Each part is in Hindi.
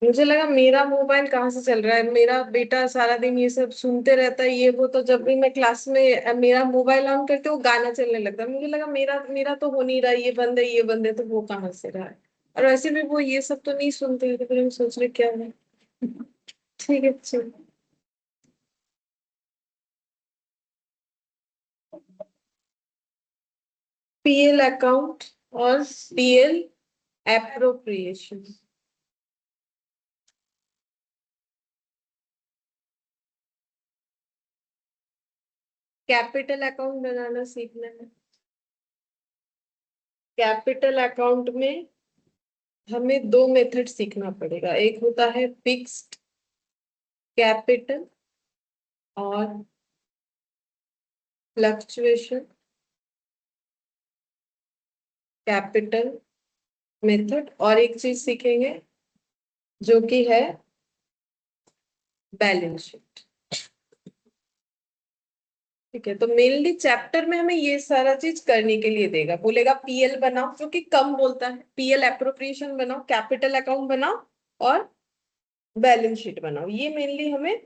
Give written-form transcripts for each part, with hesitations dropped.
मुझे लगा मेरा मोबाइल कहाँ से चल रहा है, मेरा बेटा सारा दिन ये सब सुनते रहता है ये वो, तो जब भी मैं क्लास में मेरा मोबाइल ऑन करते वो गाना चलने लगता है। मुझे लगा मेरा मेरा तो हो नहीं रहा, ये बंद है ये बंद है, तो वो कहाँ से रहा है। और वैसे भी वो ये सब तो नहीं सुनते हैं, तो फिर हम सोच रहे क्या है। ठीक है चलो। पीएल अकाउंट और पीएल एप्रोप्रिएशन। कैपिटल अकाउंट बनाना सीखना है। कैपिटल अकाउंट में हमें दो मेथड सीखना पड़ेगा, एक होता है फिक्स्ड कैपिटल और फ्लक्चुएशन कैपिटल मेथड, और एक चीज सीखेंगे जो कि है बैलेंस शीट। ठीक है, तो मेनली चैप्टर में हमें ये सारा चीज करने के लिए देगा, बोलेगा पीएल बनाओ जो कि कम बोलता है, पीएल एप्रोप्रिएशन बनाओ, कैपिटल अकाउंट बनाओ और बैलेंस शीट बनाओ, ये मेनली हमें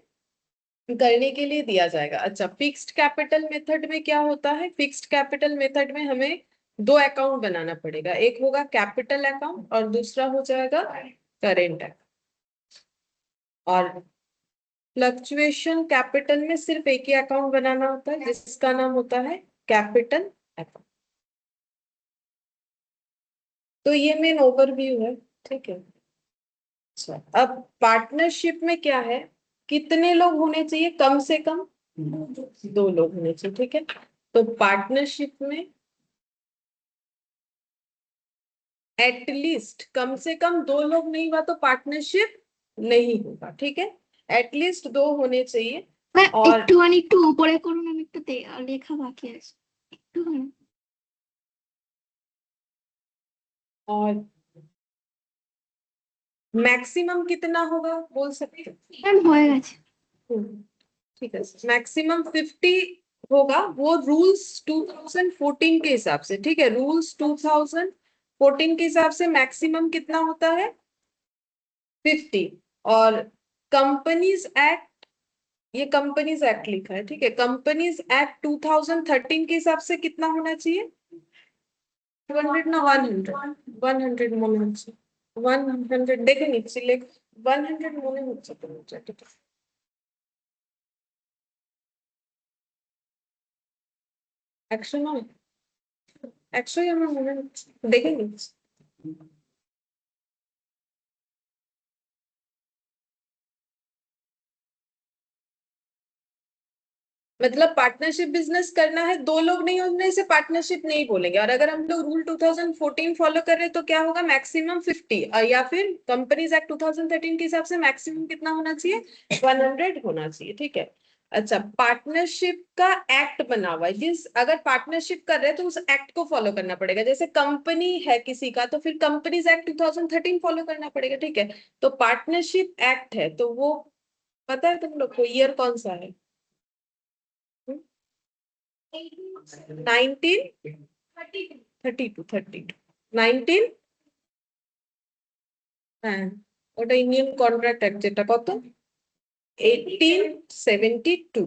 करने के लिए दिया जाएगा। अच्छा, फिक्स्ड कैपिटल मेथड में क्या होता है, फिक्स्ड कैपिटल मेथड में हमें दो अकाउंट बनाना पड़ेगा, एक होगा कैपिटल अकाउंट और दूसरा हो जाएगा करेंट अकाउंट। और फ्लक्चुएशन कैपिटल में सिर्फ एक ही अकाउंट बनाना होता है जिसका नाम होता है कैपिटल अकाउंट। तो ये मेन ओवरव्यू है। ठीक है। अच्छा, अब पार्टनरशिप में क्या है, कितने लोग होने चाहिए, कम से कम दो लोग होने चाहिए। ठीक है, तो पार्टनरशिप में एटलीस्ट कम से कम दो लोग नहीं हुआ तो पार्टनरशिप नहीं होगा। ठीक है, एटलीस्ट दो होने चाहिए। और একটু উপরে করুন, আমি একটু লেখা বাকি আছে একটুখানি। और मैक्सिमम कितना होगा बोल सकते हो? ম্যাম হয়ে गए। ठीक है, मैक्सिमम 50 होगा, वो रूल्स 2014 के हिसाब से। ठीक है, रूल्स 2014 के हिसाब से मैक्सिमम कितना होता है 50। और कंपनीज एक्ट, ये कंपनीज एक्ट लिखा है। ठीक है, कंपनीज एक्ट 2013 के हिसाब से कितना होना चाहिए, 200 ना 100, 100 মনে হচ্ছে, 100 দেখে নিচ্ছি, লেখ 100 মনে হচ্ছে তো। ঠিক আছে, 100 নয়, 100ই আমার মনে হচ্ছে, দেখে নিচ্ছি। मतलब पार्टनरशिप बिजनेस करना है, दो लोग नहीं होने से पार्टनरशिप नहीं बोलेंगे। और अगर हम लोग रूल 2014 फॉलो कर रहे हैं तो क्या होगा, मैक्सिमम 50, या फिर कंपनीज एक्ट 2013 के हिसाब से मैक्सिमम कितना होना चाहिए, 100 होना चाहिए। ठीक है। अच्छा, पार्टनरशिप का एक्ट बना हुआ है, जिस अगर पार्टनरशिप कर रहे हैं तो उस एक्ट को फॉलो करना पड़ेगा। जैसे कंपनी है किसी का तो फिर कंपनीज एक्ट 2013 फॉलो करना पड़ेगा। ठीक है, तो पार्टनरशिप एक्ट है तो वो पता है तुम लोग को ईयर कौन सा है, 1932, 19, হ্যাঁ ওটা ইন্ডিয়ান কন্ট্রাক্ট অ্যাক্ট, যেটা কত 1872।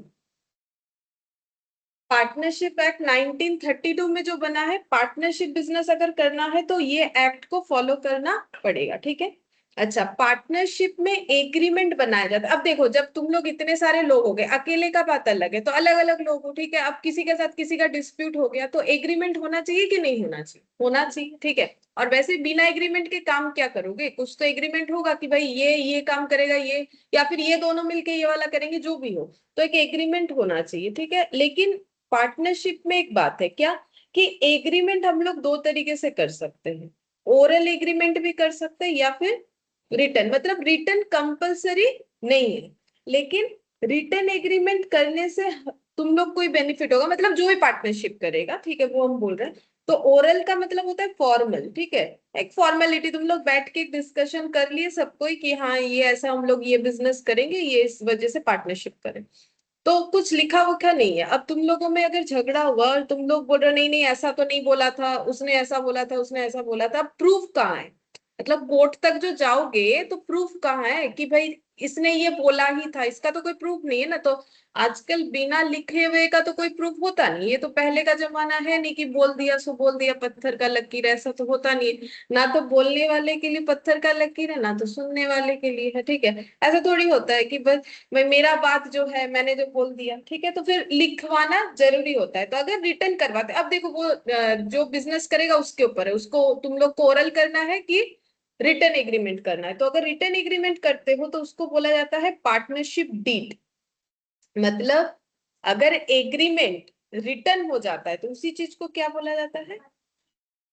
पार्टनरशिप एक्ट 1932 में जो बना है, पार्टनरशिप बिजनेस अगर करना है तो ये एक्ट को फॉलो करना पड़ेगा। ठीक है। अच्छा, पार्टनरशिप में एग्रीमेंट बनाया जाता है। अब देखो, जब तुम लोग इतने सारे लोग हो गए, अकेले का बात अलग है, तो अलग अलग लोग हो। ठीक है, अब किसी के साथ किसी का डिस्प्यूट हो गया तो एग्रीमेंट होना चाहिए कि नहीं होना चाहिए, होना चाहिए। ठीक है, और वैसे बिना एग्रीमेंट के काम क्या करोगे, कुछ तो एग्रीमेंट होगा कि भाई ये काम करेगा ये, या फिर ये दोनों मिलके ये वाला करेंगे, जो भी हो, तो एक एग्रीमेंट होना चाहिए। ठीक है, लेकिन पार्टनरशिप में एक बात है क्या, कि एग्रीमेंट हम लोग दो तरीके से कर सकते हैं, ओरल एग्रीमेंट भी कर सकते हैं या फिर रिटर्न। मतलब रिटर्न कंपलसरी नहीं है, लेकिन रिटर्न एग्रीमेंट करने से तुम लोग कोई बेनिफिट होगा, मतलब जो भी पार्टनरशिप करेगा। ठीक है, वो हम बोल रहे हैं। तो ओरल का मतलब होता है फॉर्मल। ठीक है, एक फॉर्मेलिटी, तुम लोग बैठ के डिस्कशन कर लिए सबको कि हाँ ये ऐसा हम लोग ये बिजनेस करेंगे, ये इस वजह से पार्टनरशिप करें, तो कुछ लिखा उखा नहीं है। अब तुम लोगों में अगर झगड़ा हुआ और तुम लोग बोल रहे हो नहीं नहीं ऐसा तो नहीं बोला था उसने, ऐसा बोला था उसने, ऐसा बोला था, प्रूफ कहाँ है। मतलब कोर्ट तक जो जाओगे तो प्रूफ कहाँ है कि भाई इसने ये बोला ही था, इसका तो कोई प्रूफ नहीं है ना। तो आजकल बिना लिखे हुए का तो कोई प्रूफ होता नहीं, ये तो पहले का जमाना है नहीं कि बोल दिया सो बोल दिया, पत्थर का लकीर, ऐसा तो होता नहीं है। ना तो बोलने वाले के लिए पत्थर का लकीर है, ना तो सुनने वाले के लिए है, ठीक है। ऐसा थोड़ी होता है कि बस भाई मेरा बात जो है मैंने जो बोल दिया, ठीक है। तो फिर लिखवाना जरूरी होता है। तो अगर रिटर्न करवाते, अब देखो वो जो बिजनेस करेगा उसके ऊपर है, उसको तुम लोग को ओरल करना है कि रिटर्न एग्रीमेंट करना है। तो अगर रिटर्न एग्रीमेंट करते हो तो उसको बोला जाता है पार्टनरशिप डीड। मतलब अगर एग्रीमेंट रिटर्न हो जाता है तो उसी चीज को क्या बोला जाता है,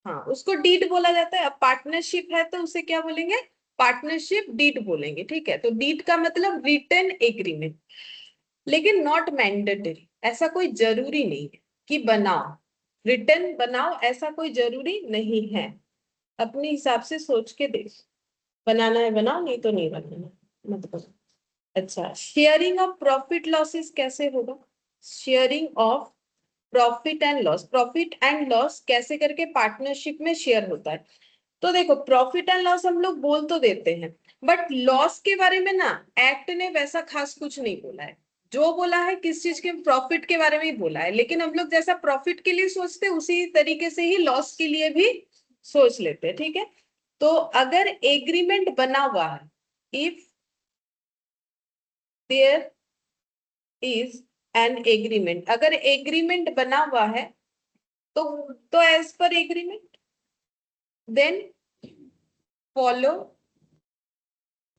हाँ उसको डीड बोला जाता है। अब पार्टनरशिप है तो उसे क्या बोलेंगे, पार्टनरशिप डीड बोलेंगे, ठीक है। तो डीड का मतलब रिटर्न एग्रीमेंट। लेकिन नॉट मैंडेटरी, ऐसा कोई जरूरी नहीं है कि बनाओ, रिटर्न बनाओ, ऐसा कोई जरूरी नहीं है। अपने हिसाब से सोच के देख, बनाना है बनाओ, नहीं तो नहीं बनाना, मत बनाओ। अच्छा, शेयरिंग ऑफ प्रॉफिट लॉसेस कैसे होगा, sharing of profit and loss कैसे करके पार्टनरशिप में शेयर होता है। तो देखो प्रॉफिट एंड लॉस हम लोग बोल तो देते हैं, बट लॉस के बारे में ना एक्ट ने वैसा खास कुछ नहीं बोला है। जो बोला है किस चीज के, प्रॉफिट के बारे में ही बोला है। लेकिन हम लोग जैसा प्रॉफिट के लिए सोचते हैं उसी तरीके से ही लॉस के लिए भी सोच लेते हैं, ठीक है। तो अगर एग्रीमेंट बना हुआ है, if there is an agreement, अगर एग्रीमेंट बना हुआ है तो as per agreement then follow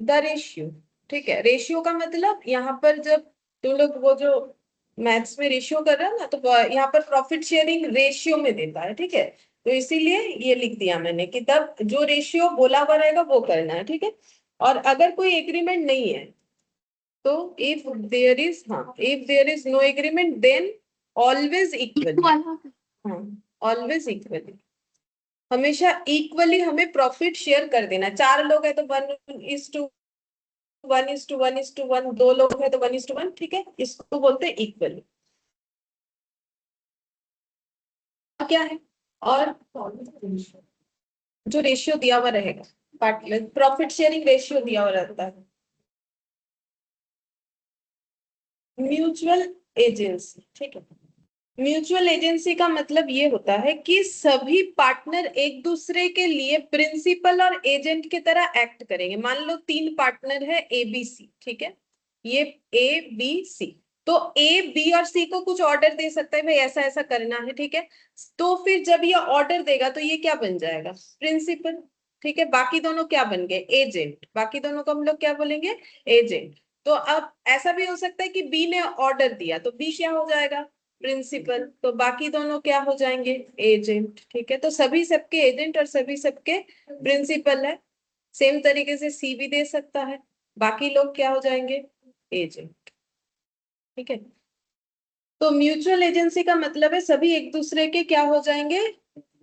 the ratio, ठीक है। रेशियो का मतलब यहाँ पर जब तुम लोग वो जो मैथ्स में रेशियो कर रहे हो ना, तो यहाँ पर प्रॉफिट शेयरिंग रेशियो में देता है, ठीक है। तो इसीलिए ये लिख दिया मैंने कि तब जो रेशियो बोला हुआ रहेगा वो करना है, ठीक है। और अगर कोई एग्रीमेंट नहीं है तो if there is no agreement then always equally, वाला हाँ ऑलवेज इक्वली, हमेशा इक्वली हमें प्रॉफिट शेयर कर देना। चार लोग है तो 1:1:1:1, दो लोग है तो 1:1, ठीक है। इसको बोलते हैं इक्वली। क्या है, और जो रेशियो दिया हुआ रहेगा, प्रॉफिट शेयरिंग रेशियो दिया हुआ रहता है। म्यूचुअल एजेंसी, ठीक है। म्यूचुअल एजेंसी का मतलब ये होता है कि सभी पार्टनर एक दूसरे के लिए प्रिंसिपल और एजेंट की तरह एक्ट करेंगे। मान लो तीन पार्टनर है ए बी सी, ठीक है। ये ए बी सी, तो ए बी और सी को कुछ ऑर्डर दे सकता है, भाई ऐसा ऐसा करना है, ठीक है। तो फिर जब ये ऑर्डर देगा तो ये क्या बन जाएगा, प्रिंसिपल, ठीक है। बाकी दोनों क्या बन गए, एजेंट। बाकी दोनों को हम लोग क्या बोलेंगे, एजेंट। तो अब ऐसा भी हो सकता है कि बी ने ऑर्डर दिया तो बी क्या हो जाएगा, प्रिंसिपल। तो बाकी दोनों क्या हो जाएंगे, एजेंट, ठीक है। तो सभी सबके एजेंट और सभी सबके प्रिंसिपल है। सेम तरीके से सी भी दे सकता है, बाकी लोग क्या हो जाएंगे, एजेंट, ठीक है। तो म्यूचुअल एजेंसी का मतलब है सभी एक दूसरे के क्या हो जाएंगे,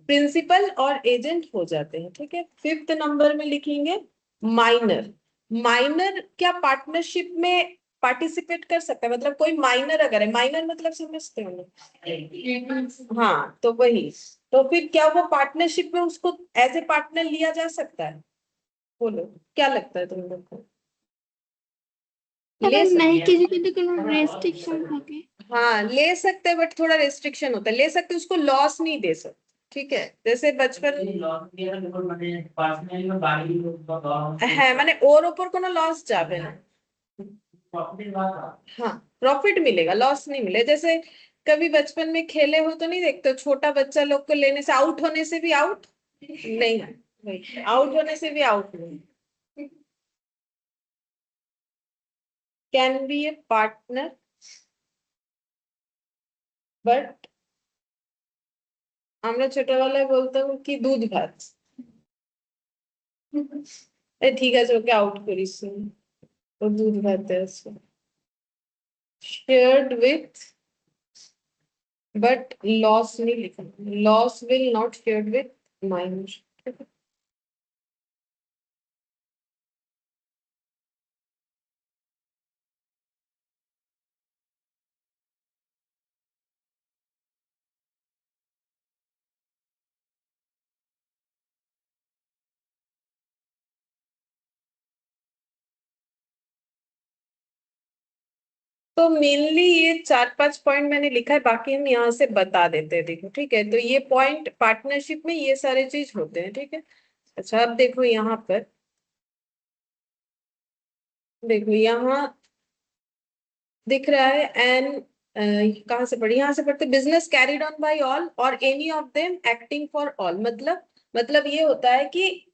प्रिंसिपल और एजेंट हो जाते हैं, ठीक है। फिफ्थ नंबर में लिखेंगे माइनर। माइनर क्या पार्टनरशिप में पार्टिसिपेट कर सकता है, मतलब कोई माइनर अगर है, माइनर मतलब समझते हो ना, हाँ तो वही। तो फिर क्या वो पार्टनरशिप में उसको एज ए पार्टनर लिया जा सकता है, बोलो क्या लगता है तुम लोग को, ले अगर नहीं सकते किसी के लिए कोनो रेस्ट्रिक्शन होगी। हाँ ले सकते हैं, बट थोड़ा रेस्ट्रिक्शन होता है। ले सकते उसको लॉस नहीं दे सकते, ठीक है। जैसे बचपन হ্যাঁ মানে ওর ওপর কোনো লস যাবে না, हाँ प्रॉफिट मिलेगा, लॉस नहीं मिले। जैसे कभी बचपन में खेले हो तो नहीं देखते हो, छोटा बच्चा लोग को लेने से, आउट होने से भी आउट नहीं, भाई आउट होने से भी आउट नहीं। Can be A partner but আমরা ছোটবেলায় বলতাম কি দুধ ভাত, ঠিক আছে ওকে আউট করিস না, ও দুধ ভাতে আছে। शेयर्ड विथ, बट लॉस नहीं लिखा, loss will not shared with minor. तो मेनली ये 4-5 पॉइंट मैंने लिखा है, बाकी हम यहाँ से बता देते हैं। देखो ठीक है, तो ये पॉइंट पार्टनरशिप में ये सारे चीज होते हैं, ठीक है। अच्छा अब देखो यहाँ पर, देखो यहाँ दिख रहा है एन, कहाँ से पढ़ी, यहाँ से पढ़ते, business carried on by all or any of them acting for all. मतलब ये होता है कि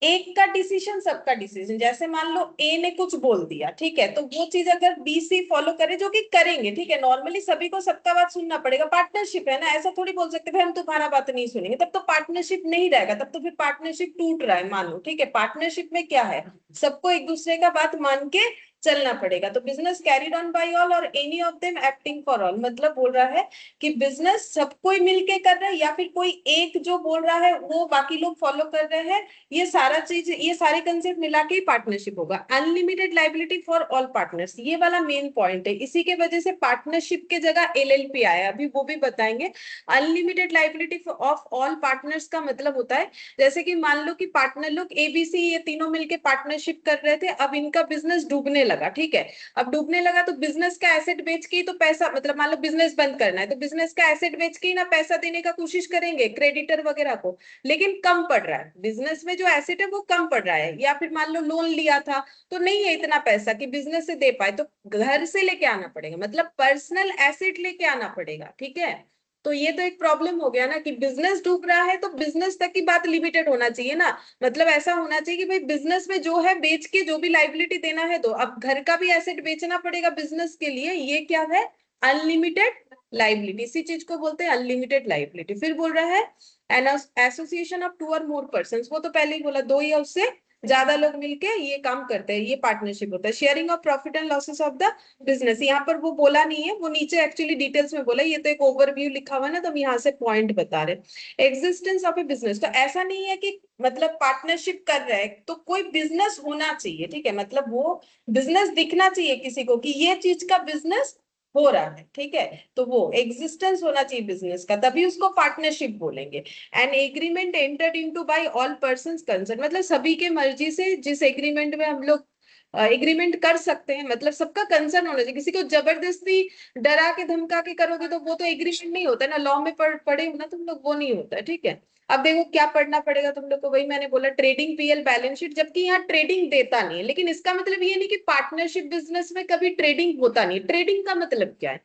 एक का डिसीजन सबका डिसीजन, जैसे मान लो ए ने कुछ बोल दिया, ठीक है, तो वो चीज अगर बी सी फॉलो करे, जो कि करेंगे, ठीक है, नॉर्मली सभी को सबका बात सुनना पड़ेगा, पार्टनरशिप है ना, ऐसा थोड़ी बोल सकते भाई हम तुम्हारा बात नहीं सुनेंगे, तब तो पार्टनरशिप नहीं रहेगा, तब तो फिर पार्टनरशिप टूट रहा है, मान लो, ठीक है। पार्टनरशिप में क्या है, सबको एक दूसरे का बात मान के चलना पड़ेगा। तो business carried on by all or any of them acting for all, मतलब बोल रहा है कि बिजनेस सब कोई मिलके कर रहा है, या फिर कोई एक जो बोल रहा है वो बाकी लोग फॉलो कर रहे हैं, ये सारा चीज, ये सारे कंसेप्ट मिला के ही पार्टनरशिप होगा। Unlimited liability for all partners, ये वाला मेन पॉइंट है, इसी के वजह से पार्टनरशिप के जगह एलएलपी आया, अभी वो भी बताएंगे। Unlimited liability of all partners का मतलब होता है, जैसे कि मान लो कि पार्टनर लोग एबीसी ये तीनों मिलके पार्टनरशिप कर रहे थे, अब इनका बिजनेस डूबने लगा, ठीक है। अब डूबने लगा तो बिजनेस का एसेट बेच के ही तो पैसा, मतलब मान लो बिजनेस बंद करना है, तो बिजनेस का एसेट बेच के ही ना पैसा देने का कोशिश करेंगे क्रेडिटर वगैरह को, लेकिन कम पड़ रहा है बिजनेस में, जो एसेट है वो कम पड़ रहा है, या फिर मान लो लोन लिया था तो नहीं है इतना पैसा कि बिजनेस से दे पाए, तो घर से लेके आना पड़ेगा, मतलब पर्सनल एसेट लेके आना पड़ेगा, ठीक है। तो ये तो एक प्रॉब्लम हो गया ना कि बिजनेस डूब रहा है, तो बिजनेस तक की बात लिमिटेड होना चाहिए ना, मतलब ऐसा होना चाहिए कि भाई बिजनेस में जो है बेच के जो भी लाइबिलिटी देना है, तो अब घर का भी एसेट बेचना पड़ेगा बिजनेस के लिए, ये क्या है, अनलिमिटेड लाइबिलिटी, इसी चीज को बोलते हैं अनलिमिटेड लाइबिलिटी। फिर बोल रहा है एन एसोसिएशन ऑफ 2 और मोर पर्सन, वो तो पहले ही बोला, दो या उससे ज्यादा लोग मिलके ये काम करते हैं, ये पार्टनरशिप होता है। Sharing of profit and losses of the business, यहाँ पर वो बोला नहीं है, वो नीचे एक्चुअली डिटेल्स में बोला, ये तो एक ओवरव्यू लिखा हुआ है ना, तो हम यहाँ से पॉइंट बता रहे। एग्जिस्टेंस ऑफ ए बिजनेस, तो ऐसा नहीं है कि मतलब पार्टनरशिप कर रहे हैं तो कोई बिजनेस होना चाहिए, ठीक है, मतलब वो बिजनेस दिखना चाहिए किसी को कि ये चीज का बिजनेस हो रहा है, ठीक है, तो वो एग्जिस्टेंस होना चाहिए बिजनेस का, तभी उसको पार्टनरशिप बोलेंगे। An agreement entered into bye all persons concern, मतलब सभी के मर्जी से जिस एग्रीमेंट में हम लोग एग्रीमेंट कर सकते हैं, मतलब सबका कंसर्न होना चाहिए, किसी को जबरदस्ती डरा के धमका के करोगे तो वो तो एग्रीमेंट नहीं होता है ना, लॉ में पढ़े हो ना तुम लोग, वो नहीं होता है, ठीक है। अब देखो क्या पढ़ना पड़ेगा तुम लोग को, वही मैंने बोला, ट्रेडिंग पीएल बैलेंस शीट, जबकि यहाँ ट्रेडिंग देता नहीं है, लेकिन इसका मतलब ये नहीं कि पार्टनरशिप बिजनेस में कभी ट्रेडिंग होता नहीं। ट्रेडिंग का मतलब क्या है,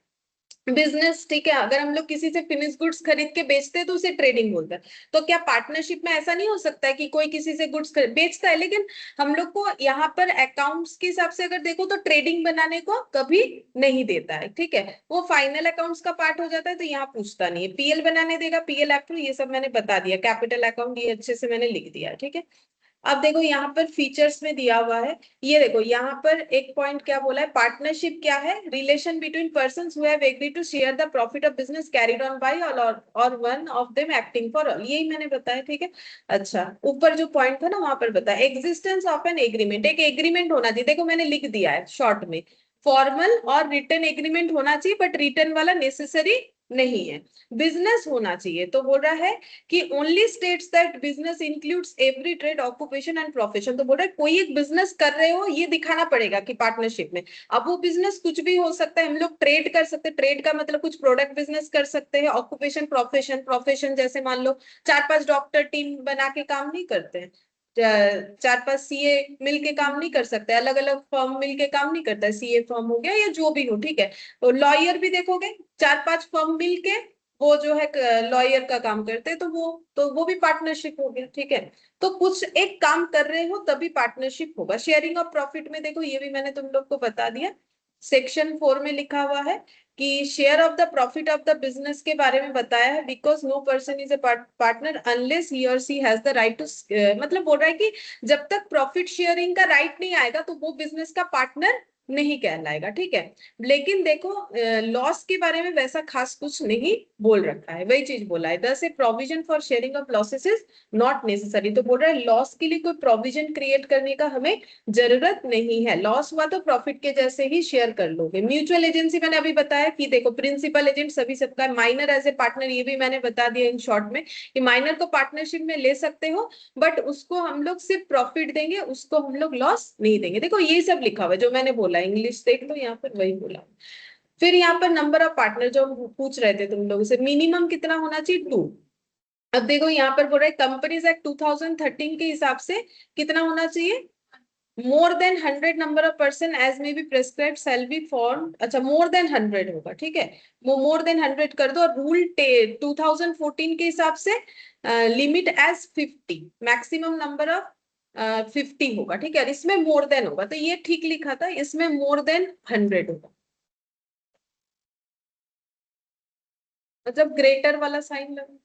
बिजनेस, ठीक है, अगर हम लोग किसी से फिनिश गुड्स खरीद के बेचते हैं तो उसे ट्रेडिंग बोलते हैं। तो क्या पार्टनरशिप में ऐसा नहीं हो सकता है कि कोई किसी से गुड्स बेचता है, लेकिन हम लोग को यहाँ पर अकाउंट्स के हिसाब से अगर देखो तो ट्रेडिंग बनाने को कभी नहीं देता है, ठीक है, वो फाइनल अकाउंट्स का पार्ट हो जाता है, तो यहाँ पूछता नहीं है। पीएल बनाने देगा, पीएल एक्टर, ये सब मैंने बता दिया, कैपिटल अकाउंट ये अच्छे से मैंने लिख दिया, ठीक है। अब देखो यहाँ पर फीचर्स में दिया हुआ है, ये देखो यहाँ पर एक पॉइंट क्या बोला है, पार्टनरशिप क्या है, relation between persons who have agreed to share the profit of business carried on by all or one of them acting for all, यही मैंने बताया, ठीक है। अच्छा ऊपर जो पॉइंट था ना वहां पर बताया, एग्जिस्टेंस ऑफ एन एग्रीमेंट, एक एग्रीमेंट होना चाहिए, देखो मैंने लिख दिया है शॉर्ट में, फॉर्मल और रिटन एग्रीमेंट होना चाहिए, बट रिटन वाला नेसेसरी नहीं है। बिजनेस होना चाहिए, तो बोल रहा है कि only states that business includes every trade occupation and profession, तो बोल रहा है कोई एक बिजनेस कर रहे हो ये दिखाना पड़ेगा कि पार्टनरशिप में। अब वो बिजनेस कुछ भी हो सकता है, हम लोग ट्रेड कर सकते हैं, ट्रेड का मतलब कुछ प्रोडक्ट बिजनेस कर सकते हैं, ऑक्यूपेशन प्रोफेशन, प्रोफेशन जैसे मान लो 4-5 डॉक्टर टीम बना के काम नहीं करते हैं, 4-5 सीए मिलके काम नहीं कर सकते, अलग अलग फर्म मिलके काम नहीं करता है, सीए फर्म हो गया या जो भी हो, ठीक है। तो लॉयर भी देखोगे 4-5 फर्म मिलके वो जो है लॉयर का काम करते हैं, तो वो भी पार्टनरशिप हो गया, ठीक है। तो कुछ एक काम कर रहे हो तभी पार्टनरशिप होगा। शेयरिंग ऑफ प्रॉफिट में देखो, ये भी मैंने तुम लोग को बता दिया, सेक्शन 4 में लिखा हुआ है कि share of the profit of the business के बारे में बताया है, because no person is a partner unless he or she has the right to, मतलब बोल रहा है कि जब तक प्रॉफिट शेयरिंग का राइट नहीं आएगा तो वो बिजनेस का पार्टनर नहीं कहलाएगा, ठीक है। लेकिन देखो लॉस के बारे में वैसा खास कुछ नहीं बोल रखा है, वही चीज बोला है, दस ए provision for sharing of losses is not necessary, तो बोल रहा है लॉस के लिए कोई प्रोविजन क्रिएट करने का हमें जरूरत नहीं है, लॉस हुआ तो प्रॉफिट के जैसे ही शेयर कर लोगे। म्यूचुअल एजेंसी मैंने अभी बताया कि देखो प्रिंसिपल एजेंट सभी सबका, माइनर एज ए पार्टनर ये भी मैंने बता दिया इन शॉर्ट में कि माइनर को पार्टनरशिप में ले सकते हो, बट उसको हम लोग सिर्फ प्रॉफिट देंगे, उसको हम लोग लॉस नहीं देंगे। देखो ये सब लिखा हुआ है जो मैंने बोला बोला, इंग्लिश देख लो यहाँ पर, वही बोला। फिर यहाँ पर नंबर ऑफ पार्टनर जो हम पूछ रहे थे तुम लोगों से, मिनिमम कितना होना चाहिए, 2। अब देखो यहाँ पर बोल रहे कंपनीज एक्ट 2013 के हिसाब से कितना होना चाहिए, more than 100 number of person as may be prescribed shall be form. अच्छा, मोर देन 100 होगा, ठीक है, वो मोर देन 100 कर दो। और रूल 2014 के हिसाब से limit as 50, maximum number of 50 होगा, ठीक है। और इसमें मोर देन होगा, तो ये ठीक लिखा था, इसमें मोर देन 100 होगा, मतलब ग्रेटर वाला साइन लगा,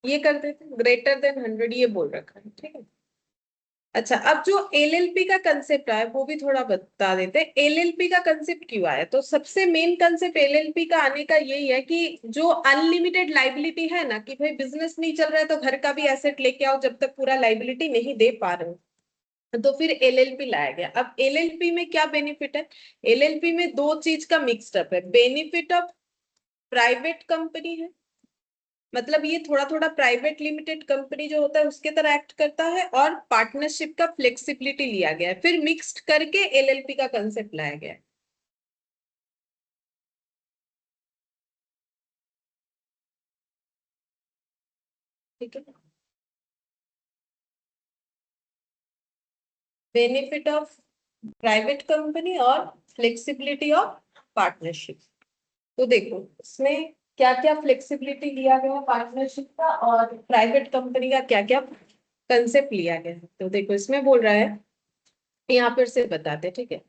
ये कर देते, ग्रेटर देन 100 ये बोल रखा है, ठीक है। अच्छा, अब जो एलएलपी का कंसेप्ट आया वो भी थोड़ा बता देते हैं। एलएलपी का कंसेप्ट क्यों आया, तो सबसे मेन कंसेप्ट एलएलपी का आने का यही है कि जो अनलिमिटेड लाइबिलिटी है ना, कि भाई बिजनेस नहीं चल रहा है तो घर का भी एसेट लेके आओ जब तक पूरा लाइबिलिटी नहीं दे पा रहे हो, तो फिर एलएलपी लाया गया। अब एलएलपी में क्या बेनिफिट है, एलएलपी में दो चीज का मिक्सड अप है, बेनिफिट ऑफ प्राइवेट कंपनी है, मतलब ये थोड़ा थोड़ा प्राइवेट लिमिटेड कंपनी जो होता है उसके तरह एक्ट करता है, और पार्टनरशिप का फ्लेक्सिबिलिटी लिया गया है, फिर मिक्स्ड करके एलएलपी का कंसेप्ट लाया गया है। ठीक है, बेनिफिट ऑफ प्राइवेट कंपनी और फ्लेक्सिबिलिटी ऑफ पार्टनरशिप। तो देखो इसमें क्या क्या फ्लेक्सिबिलिटी लिया गया पार्टनरशिप का, और प्राइवेट कंपनी का क्या क्या कंसेप्ट लिया गया है। तो देखो इसमें बोल रहा है, यहाँ पर से बताते, ठीक है।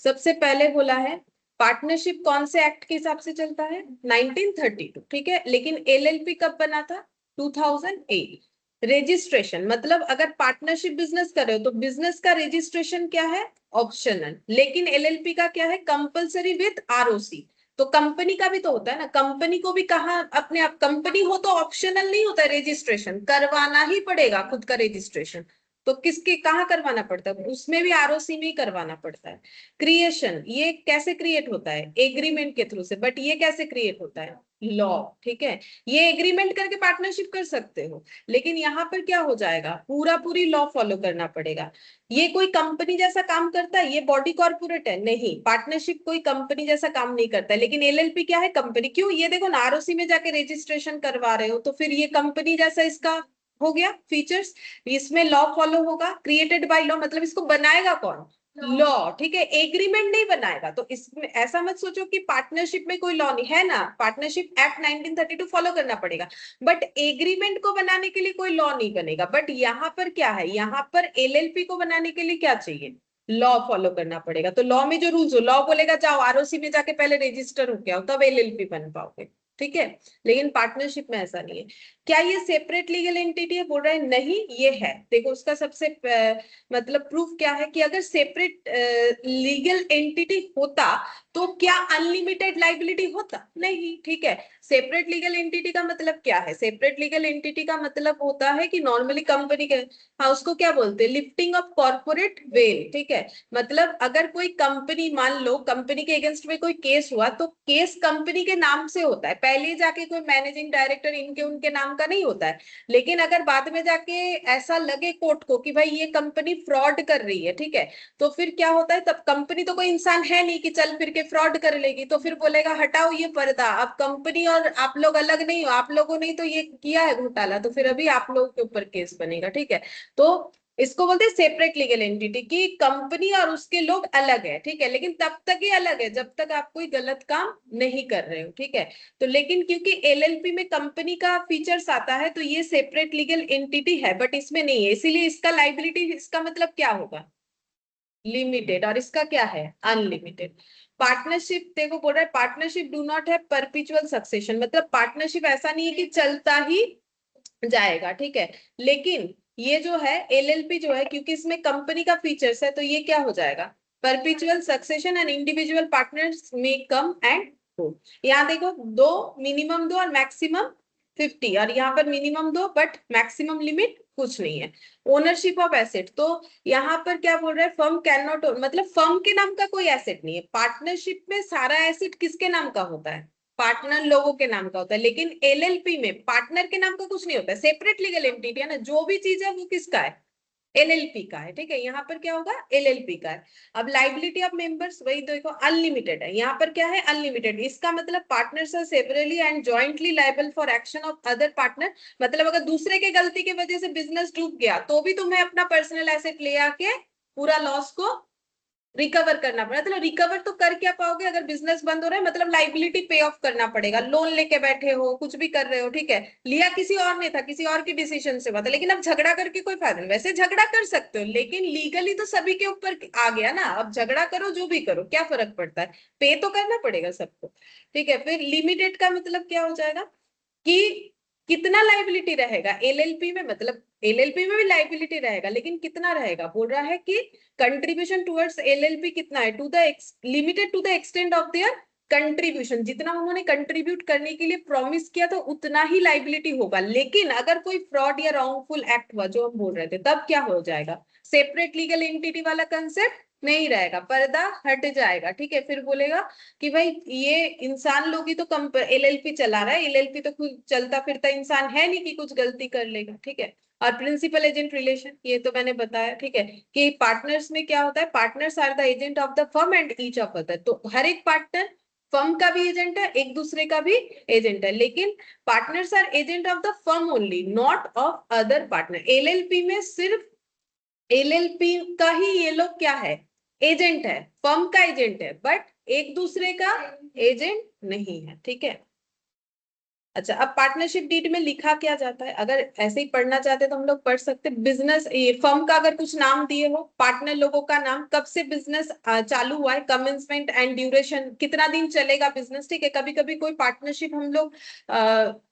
सबसे पहले बोला है पार्टनरशिप कौन से एक्ट के हिसाब से चलता है, 1932, ठीक है, लेकिन एलएलपी कब बना था, 2008। रजिस्ट्रेशन मतलब अगर पार्टनरशिप बिजनेस कर रहे हो तो बिजनेस का रजिस्ट्रेशन क्या है, ऑप्शनल, लेकिन एलएलपी का क्या है, कंपलसरी विद आरओसी। तो कंपनी का भी तो होता है ना, कंपनी को भी कहा अपने आप कंपनी हो तो ऑप्शनल नहीं होता है, रजिस्ट्रेशन करवाना ही पड़ेगा, खुद का रजिस्ट्रेशन। तो किसके कहाँ करवाना पड़ता है, उसमें भी आरओसी में ही करवाना पड़ता है। क्रिएशन ये कैसे क्रिएट होता है, एग्रीमेंट के थ्रू से, बट ये कैसे क्रिएट होता है, लॉ, ठीक है। ये एग्रीमेंट करके पार्टनरशिप कर सकते हो, लेकिन यहाँ पर क्या हो जाएगा, पूरा पूरी लॉ फॉलो करना पड़ेगा। ये कोई कंपनी जैसा काम करता है, ये बॉडी कॉर्पोरेट है, नहीं, पार्टनरशिप कोई कंपनी जैसा काम नहीं करता है, लेकिन एलएलपी क्या है, कंपनी। क्यों, ये देखो ना, आरओसी में जाके रजिस्ट्रेशन करवा रहे हो, तो फिर ये कंपनी जैसा इसका हो गया फीचर्स। इसमें लॉ फॉलो होगा, क्रिएटेड बाय लॉ, मतलब इसको बनाएगा कौन, लॉ, ठीक है, एग्रीमेंट नहीं बनाएगा। तो इसमें ऐसा मत सोचो कि पार्टनरशिप में कोई लॉ नहीं है, ना पार्टनरशिप एक्ट 1932 फॉलो करना पड़ेगा, बट एग्रीमेंट को बनाने के लिए कोई लॉ नहीं बनेगा। बट यहाँ पर क्या है, यहाँ पर एलएलपी को बनाने के लिए क्या चाहिए, लॉ फॉलो करना पड़ेगा। तो लॉ में जो रूल्स हो, लॉ बोलेगा जाओ आरओसी में जाके पहले रजिस्टर हो गया हो तब एलएलपी बन पाओगे, ठीक है। लेकिन पार्टनरशिप में ऐसा नहीं है। क्या ये सेपरेट लीगल एंटिटी है, बोल रहे हैं नहीं, ये है। देखो उसका सबसे मतलब प्रूफ क्या है कि अगर सेपरेट लीगल एंटिटी होता तो क्या अनलिमिटेड लाइबिलिटी होता, नहीं, ठीक है। सेपरेट लीगल एंटिटी का मतलब क्या है, सेपरेट लीगल एंटिटी का मतलब होता है कि नॉर्मली कंपनी के, हाँ, उसको क्या बोलते हैं, लिफ्टिंग ऑफ कॉर्पोरेट वेल, ठीक है। मतलब अगर कोई कंपनी, मान लो कंपनी के अगेंस्ट में कोई केस हुआ, तो केस कंपनी के नाम से होता है, पहले जाके कोई मैनेजिंग डायरेक्टर इनके उनके नाम का नहीं होता है। लेकिन अगर बाद में जाके ऐसा लगे कोर्ट को कि भाई ये कंपनी फ्रॉड कर रही है, ठीक है, तो फिर क्या होता है, तब कंपनी तो कोई इंसान है नहीं कि चल फिर के फ्रॉड कर लेगी, तो फिर बोलेगा हटाओ ये पर्दा, अब कंपनी और आप लोग अलग नहीं हो, आप लोगों ने तो ये किया है घोटाला, तो फिर अभी आप लोगों के ऊपर केस बनेगा, ठीक है। तो इसको बोलते हैं सेपरेट लीगल एंटिटी, की कंपनी और उसके लोग अलग है, ठीक है, लेकिन तब तक ही अलग है जब तक आप कोई गलत काम नहीं कर रहे हो, ठीक है। तो लेकिन क्योंकि एलएलपी में कंपनी का फीचर्स आता है तो ये सेपरेट लीगल एंटिटी है, बट इसमें नहीं है, इसीलिए इसका लाइबिलिटी, इसका मतलब क्या होगा, लिमिटेड, और इसका क्या है, अनलिमिटेड। पार्टनरशिप देखो बोल रहा है पार्टनरशिप डू नॉट है परपिचुअल सक्सेशन, मतलब पार्टनरशिप ऐसा नहीं है कि चलता ही जाएगा, ठीक है। लेकिन ये जो है एलएलपी जो है, क्योंकि इसमें कंपनी का फीचर्स है, तो ये क्या हो जाएगा, perpetual succession and individual partners में कम एंड गो। यहाँ देखो दो, मिनिमम दो और मैक्सिमम 50, और यहाँ पर मिनिमम दो बट मैक्सिमम लिमिट कुछ नहीं है। ओनरशिप ऑफ एसेट, तो यहाँ पर क्या बोल रहा है, फर्म कैन नॉट, मतलब फर्म के नाम का कोई एसेट नहीं है, पार्टनरशिप में सारा एसेट किसके नाम का होता है, पार्टनर लोगों के नाम का होता है। लेकिन एलएलपी में पार्टनर के नाम का कुछ नहीं होता है, सेपरेट लीगल एंटिटी है ना, जो भी चीज है वो किसका है, एलएलपी का है, ठीक है। यहाँ पर क्या होगा, एलएलपी का है। अब लाइबिलिटी ऑफ मेंबर्स वही देखो अनलिमिटेड है, यहाँ पर क्या है अनलिमिटेड। इसका मतलब partners are severally and jointly liable for action of other partner. मतलब अगर दूसरे के गलती की वजह से बिजनेस डूब गया तो भी तुम्हें अपना पर्सनल एसेट ले आके पूरा लॉस को रिकवर करना पड़ेगा। मतलब रिकवर तो कर क्या पाओगे, अगर बिजनेस बंद हो रहा है मतलब लाइबिलिटी पे ऑफ करना पड़ेगा। लोन लेके बैठे हो, कुछ भी कर रहे हो, ठीक है, लिया किसी और ने था, किसी और की डिसीजन से हुआ था, लेकिन अब झगड़ा करके कोई फायदा नहीं। वैसे झगड़ा कर सकते हो लेकिन लीगली तो सभी के ऊपर आ गया ना। अब झगड़ा करो जो भी करो क्या फर्क पड़ता है, पे तो करना पड़ेगा सबको, ठीक है। फिर लिमिटेड का मतलब क्या हो जाएगा कि कितना लाइबिलिटी रहेगा एलएलपी में, मतलब एलएलपी में भी लाइबिलिटी रहेगा लेकिन कितना रहेगा, बोल रहा है कि कंट्रीब्यूशन टुवर्ड्स एलएलपी कितना है, to the limited to the extent of their contribution. जितना उन्होंने कंट्रीब्यूट करने के लिए प्रॉमिस किया तो उतना ही लाइबिलिटी होगा। लेकिन अगर कोई फ्रॉड या रॉन्गफुल एक्ट हुआ जो हम बोल रहे थे, तब क्या हो जाएगा, सेपरेट लीगल एंटिटी वाला कंसेप्ट नहीं रहेगा, पर्दा हट जाएगा, ठीक है। फिर बोलेगा कि भाई ये इंसान लोग ही तो कम एलएलपी चला रहा है, एलएलपी तो खुद चलता फिरता इंसान है नहीं कि कुछ गलती कर लेगा, ठीक है। और प्रिंसिपल एजेंट रिलेशन ये तो मैंने बताया, ठीक है, कि पार्टनर्स में क्या होता है, partners are the agent of the firm and each of other. तो हर एक पार्टनर फर्म का भी एजेंट है, एक दूसरे का भी एजेंट है, लेकिन partners are agent of the firm only, not of other partner. LLP में सिर्फ एलएलपी का ही ये लोग क्या है, एजेंट है, फर्म का एजेंट है, बट एक दूसरे का एजेंट नहीं है, ठीक है। अच्छा, अब पार्टनरशिप डीड में लिखा क्या जाता है, अगर ऐसे ही पढ़ना चाहते तो हम लोग पढ़ सकते। बिजनेस ये फर्म का अगर कुछ नाम दिए हो, पार्टनर लोगों का नाम, कब से बिजनेस चालू हुआ है, कमेंसमेंट एंड ड्यूरेशन, कितना दिन चलेगा बिजनेस, ठीक है। कभी कभी कोई पार्टनरशिप हम लोग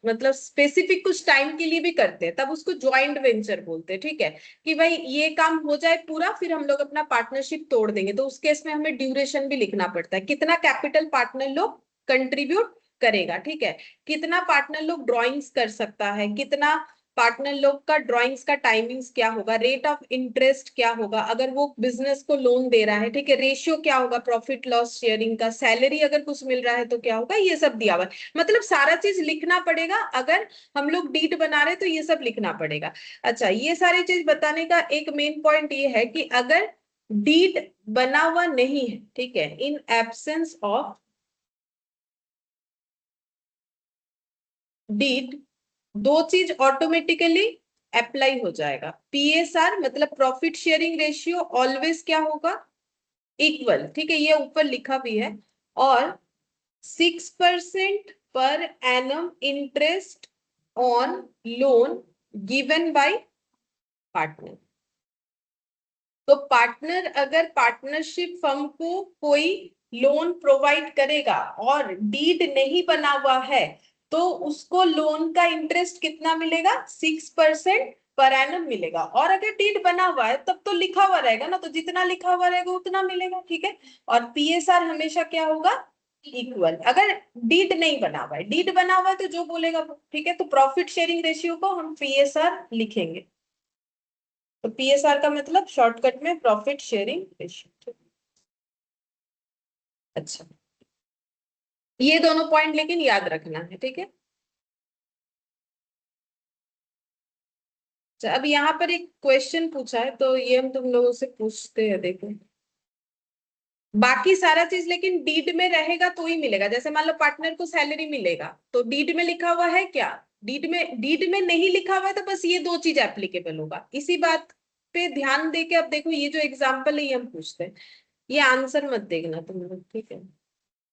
मतलब स्पेसिफिक कुछ टाइम के लिए भी करते हैं, तब उसको ज्वाइंट वेंचर बोलते हैं, ठीक है। कि भाई ये काम हो जाए पूरा फिर हम लोग अपना पार्टनरशिप तोड़ देंगे, तो उस केस में हमें ड्यूरेशन भी लिखना पड़ता है, कितना कैपिटल पार्टनर लोग कंट्रीब्यूट करेगा, ठीक है। कितना पार्टनर लोग ड्राइंग्स कर सकता है, कितना पार्टनर लोग का ड्राइंग्स का टाइमिंग्स क्या होगा, रेट ऑफ इंटरेस्ट क्या होगा अगर वो बिजनेस को लोन दे रहा है, ठीक है, रेशियो क्या होगा प्रॉफिट लॉस शेयरिंग का, सैलरी अगर कुछ मिल रहा है तो क्या होगा, ये सब दिया हुआ है। मतलब सारा चीज लिखना पड़ेगा, अगर हम लोग डीड बना रहे तो ये सब लिखना पड़ेगा। अच्छा, ये सारी चीज बताने का एक मेन पॉइंट ये है कि अगर डीड बना हुआ नहीं है, ठीक है, इन एब्सेंस ऑफ डीड, दो चीज ऑटोमेटिकली अप्लाई हो जाएगा। पीएसआर मतलब प्रॉफिट शेयरिंग रेशियो ऑलवेज क्या होगा, इक्वल, ठीक है, ये ऊपर लिखा भी है। और 6% per annum interest on loan given by partner. तो पार्टनर अगर पार्टनरशिप फर्म को कोई लोन प्रोवाइड करेगा और डीड नहीं बना हुआ है तो उसको लोन का इंटरेस्ट कितना मिलेगा, 6% पर एनम मिलेगा। और अगर डीड बना हुआ है तब तो लिखा हुआ रहेगा ना, तो जितना लिखा हुआ रहेगा उतना मिलेगा, ठीक है। और पीएसआर हमेशा क्या होगा, इक्वल। अगर डीड नहीं बना हुआ है, डीड बना हुआ है तो जो बोलेगा वो, ठीक है। तो प्रॉफिट शेयरिंग रेशियो को हम पीएसआर लिखेंगे। तो पीएसआर का मतलब शॉर्टकट में प्रॉफिट शेयरिंग रेशियो। अच्छा, ये दोनों पॉइंट लेकिन याद रखना है, ठीक है। अच्छा, अब यहाँ पर एक क्वेश्चन पूछा है तो ये हम तुम लोगों से पूछते हैं, देखो। बाकी सारा चीज लेकिन डीड में रहेगा तो ही मिलेगा। जैसे मान लो पार्टनर को सैलरी मिलेगा तो डीड में लिखा हुआ है क्या, डीड में नहीं लिखा हुआ है तो बस ये दो चीज एप्लीकेबल होगा। इसी बात पे ध्यान देके अब देखो, ये जो एग्जाम्पल है ये हम पूछते हैं, ये आंसर मत देखना तुम लोग, ठीक है।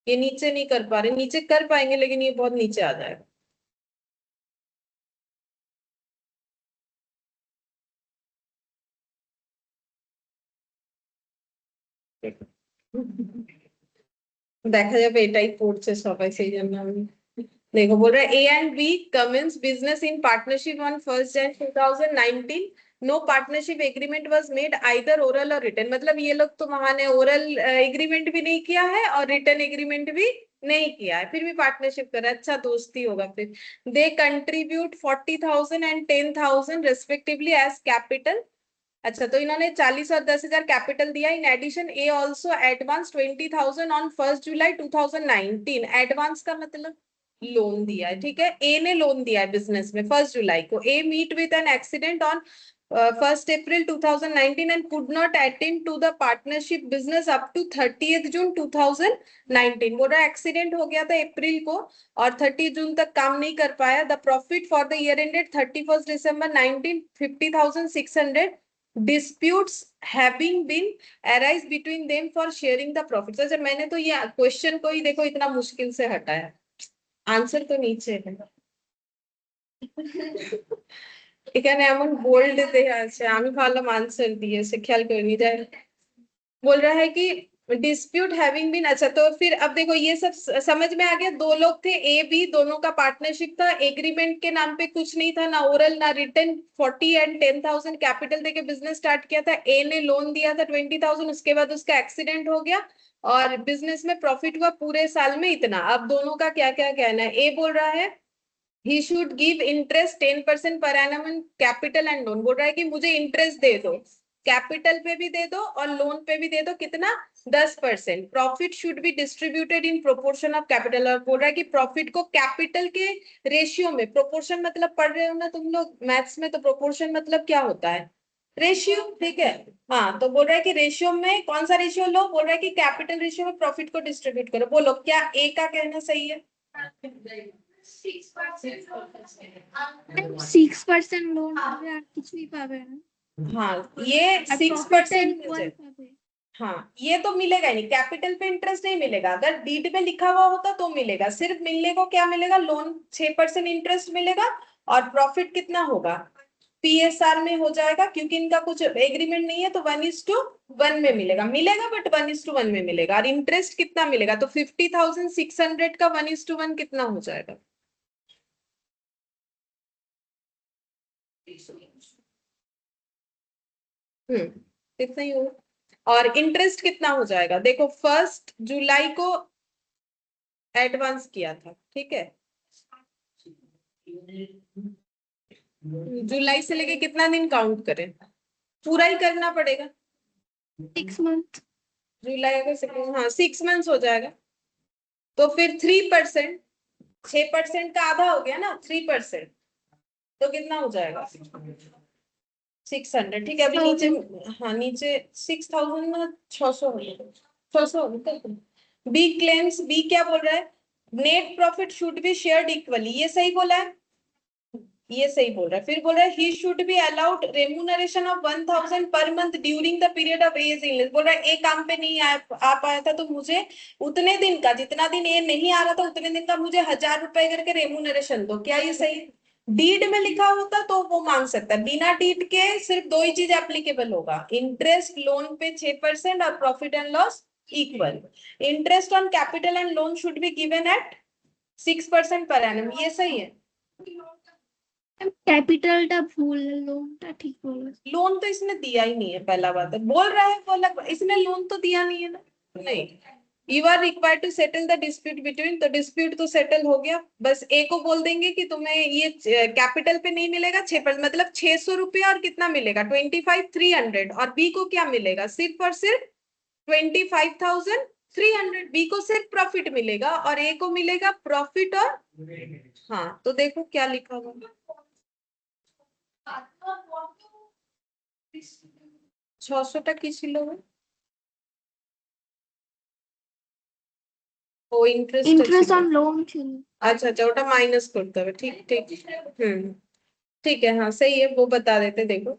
ये नीचे नहीं कर पा रहे, नीचे कर पाएंगे लेकिन ये बहुत नीचे आ जाएगा। দেখা যাবে এটাই পড়ছে সবাই সেই জন্য আমি देखो, बोल रहा है A and B commence business in partnership on 1 Jan 2019। No partnership agreement was made either oral or written. मतलब ये लोग तो महान है, ओरल एग्रीमेंट भी नहीं किया है और रिटन एग्रीमेंट भी नहीं किया है, फिर भी पार्टनरशिप कर रहा है। अच्छा दोस्ती होगा फिर। They contribute 40,000 and 10,000 respectively as capital. अच्छा, तो इन्होंने 40 और 10,000 कैपिटल दिया। In addition A also advance 20,000 on 1 July 2019। Advance का मतलब लोन दिया है, ठीक है। ए ने लोन दिया है बिजनेस में 1 जुलाई को। A met with an accident ऑन 1st April 2019 and could not attend to the partnership business up to 30th June 2019. बोल रहा एक्सीडेंट हो गया था अप्रैल को और 30 जून तक काम नहीं कर पाया. The profit for the year ended 31st December 19 50,600. disputes having been arise between them for sharing the profits. अच्छा मैंने तो ये क्वेश्चन को ही देखो इतना मुश्किल से हटाया, आंसर तो नीचे है. এখানে এমন बोल्ड দেয়া আছে, আমি ভাবলাম आंसर दिए से ख्याल कर नहीं जाए. बोल रहा है कि डिस्प्यूट हैविंग बीन. अच्छा तो फिर अब देखो ये सब समझ में आ गया. दो लोग थे ए बी, दोनों का पार्टनरशिप था. एग्रीमेंट के नाम पे कुछ नहीं था, ना ओरल ना रिटर्न. 40 एंड 10,000 कैपिटल देके बिजनेस स्टार्ट किया था. ए ने लोन दिया था 20,000, उसके बाद उसका एक्सीडेंट हो गया और बिजनेस में प्रॉफिट हुआ पूरे साल में इतना. अब दोनों का क्या क्या कहना है. ए बोल रहा है he should give interest 10% per annum in capital and loan. बोल रहा है कि मुझे इंटरेस्ट दे दो, कैपिटल पे भी दे दो और लोन पे भी दे दो. कितना? 10%. Profit should be distributed in proportion of capital. और बोल रहा है कि प्रॉफिट को कैपिटल के रेशियो में, प्रोपोर्शन मतलब पढ़ रहे हो ना तुम लोग मैथ्स में, तो प्रोपोर्शन मतलब क्या होता है? रेशियो. ठीक है. हाँ तो बोल रहा है कि रेशियो में कौन सा रेशियो लो. बोल रहा है कि कैपिटल रेशियो में प्रॉफिट को डिस्ट्रीब्यूट करो. बोलो क्या ए का कहना सही है? 6% লোন হবে আর কিছুই পাবে না. हाँ ये আর 6% ইকুয়াল পাবে. हाँ ये तो मिलेगा ही नहीं. कैपिटल पे इंटरेस्ट नहीं मिलेगा. अगर डीड में लिखा हुआ होता तो मिलेगा. सिर्फ मिलने को क्या मिलेगा? लोन 6% इंटरेस्ट मिलेगा और प्रॉफिट कितना होगा? पीएसआर में हो जाएगा, क्योंकि इनका कुछ एग्रीमेंट नहीं है तो 1:1 में मिलेगा. मिलेगा बट 1:1 में मिलेगा. और इंटरेस्ट कितना मिलेगा? तो 50,600 का 1:1 कितना हो जाएगा? कितना ही होगा. और इंटरेस्ट कितना हो जाएगा? देखो 1 जुलाई को एडवांस किया था, ठीक है. जुलाई से लेके कितना दिन काउंट करें? पूरा ही करना पड़ेगा. 6 months. जुलाई अगस्त सितंबर, हाँ 6 मंथ्स हो जाएगा. तो फिर 3%, 6% का आधा हो गया ना 3%, तो कितना हो जाएगा? 600. ठीक है. अभी नीचे, हाँ नीचे 6,000 ना 600 600. बी क्लेम्स, बी क्या बोल रहा है? Net profit should be shared equally. ये सही बोला है, ये सही बोल रहा है. फिर बोल रहा है he should be allowed remuneration of 1,000 per month during the period of his illness. बोल रहा है ए काम पे नहीं आ पाया था तो मुझे उतने दिन का, जितना दिन ए नहीं आ रहा था उतने दिन का मुझे 1,000 रुपए करके रेम्यूनरेशन दो. क्या ये सही? डीड में लिखा होता तो वो मांग सकता है. बिना डीड के सिर्फ दो ही चीज एप्लीकेबल होगा, इंटरेस्ट लोन पे 6% और profit and loss equal. Interest on capital and loan should be given at 6% per annum. ये सही है. कैपिटलটা ভুল, লোনটা ঠিক বলো. लोन तो इसने दिया ही नहीं है, पहला बात है. बोल रहा है वो अलग, इसने लोन तो दिया नहीं है ना. नहीं. You are required to settle the dispute between. तो डिस्प्यूट तो सेटल हो गया. बस ए को बोल देंगे कि तुम्हें ये कैपिटल पे नहीं मिलेगा 6%, मतलब 600 रुपया. और कितना मिलेगा? 25,300. और बी को क्या मिलेगा? सिर्फ और सिर्फ 25,300. बी को सिर्फ प्रॉफिट मिलेगा और ए को मिलेगा प्रॉफिट और, हाँ तो देखो क्या लिखा हुआ. 600টা কি ছিল? ও ইন্টারেস্ট ইন্টারেস্ট অন লোন ছিল. अच्छा अच्छा ওটা माइनस করতে হবে. ठीक ठीक. ठीक है. हाँ सही है, वो बता देते. देखो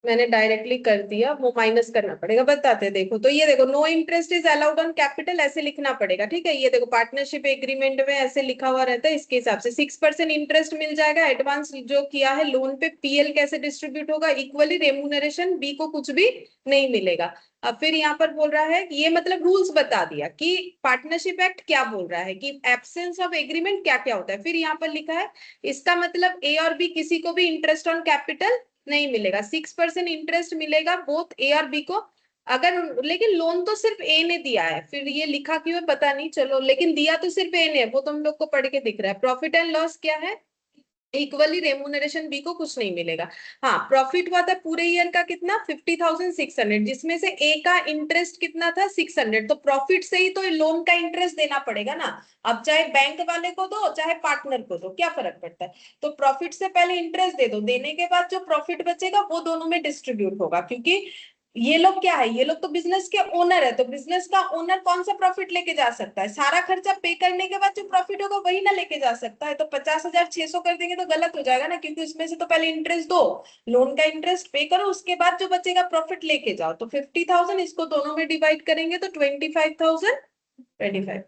मैंने डायरेक्टली कर दिया, वो माइनस करना पड़ेगा. बताते देखो. तो ये देखो no interest is allowed on capital ऐसे लिखना पड़ेगा. ठीक है. ये देखो पार्टनरशिप एग्रीमेंट में ऐसे लिखा हुआ रहता है. इसके हिसाब से 6% इंटरेस्ट मिल जाएगा. एडवांस जो किया है लोन पे, पीएल कैसे डिस्ट्रीब्यूट होगा? इक्वली. रेम्यूनरेशन बी को कुछ भी नहीं मिलेगा. अब फिर यहाँ पर बोल रहा है कि ये मतलब रूल्स बता दिया कि पार्टनरशिप एक्ट क्या बोल रहा है कि एब्सेंस ऑफ एग्रीमेंट क्या क्या होता है. फिर यहाँ पर लिखा है इसका मतलब ए और बी किसी को भी इंटरेस्ट ऑन कैपिटल नहीं मिलेगा. 6% इंटरेस्ट मिलेगा बोथ ए और बी को. अगर लेकिन लोन तो सिर्फ ए ने दिया है. फिर ये लिखा क्यों है पता नहीं, चलो लेकिन दिया तो सिर्फ ए ने है, वो तुम लोग को पढ़ के दिख रहा है. प्रॉफिट एंड लॉस क्या है? इक्वली रेम्यूनरेशन बी को कुछ नहीं मिलेगा। हाँ, प्रॉफिट हुआ था पूरे ईयर का कितना, 50,600, जिसमें से ए का इंटरेस्ट कितना था, 600। तो प्रॉफिट से ही तो लोन का इंटरेस्ट देना पड़ेगा ना। अब चाहे बैंक वाले को दो चाहे पार्टनर को दो, क्या फर्क पड़ता है। तो प्रॉफिट से पहले इंटरेस्ट दे दो, देने के बाद जो प्रॉफिट बचेगा वो दोनों में डिस्ट्रीब्यूट होगा, क्योंकि ये लोग क्या है, ये लोग तो बिजनेस के ओनर है। तो बिजनेस का ओनर कौन सा प्रॉफिट लेके जा सकता है, सारा खर्चा पे करने के बाद जो प्रॉफिट होगा वही ना लेके जा सकता है। तो 50,600 कर देंगे तो गलत हो जाएगा ना, क्योंकि उसमें से तो पहले इंटरेस्ट दो, लोन का इंटरेस्ट पे करो, उसके बाद जो बचेगा प्रॉफिट लेके जाओ। तो 50,000 इसको दोनों में डिवाइड करेंगे तो 25,000, 25।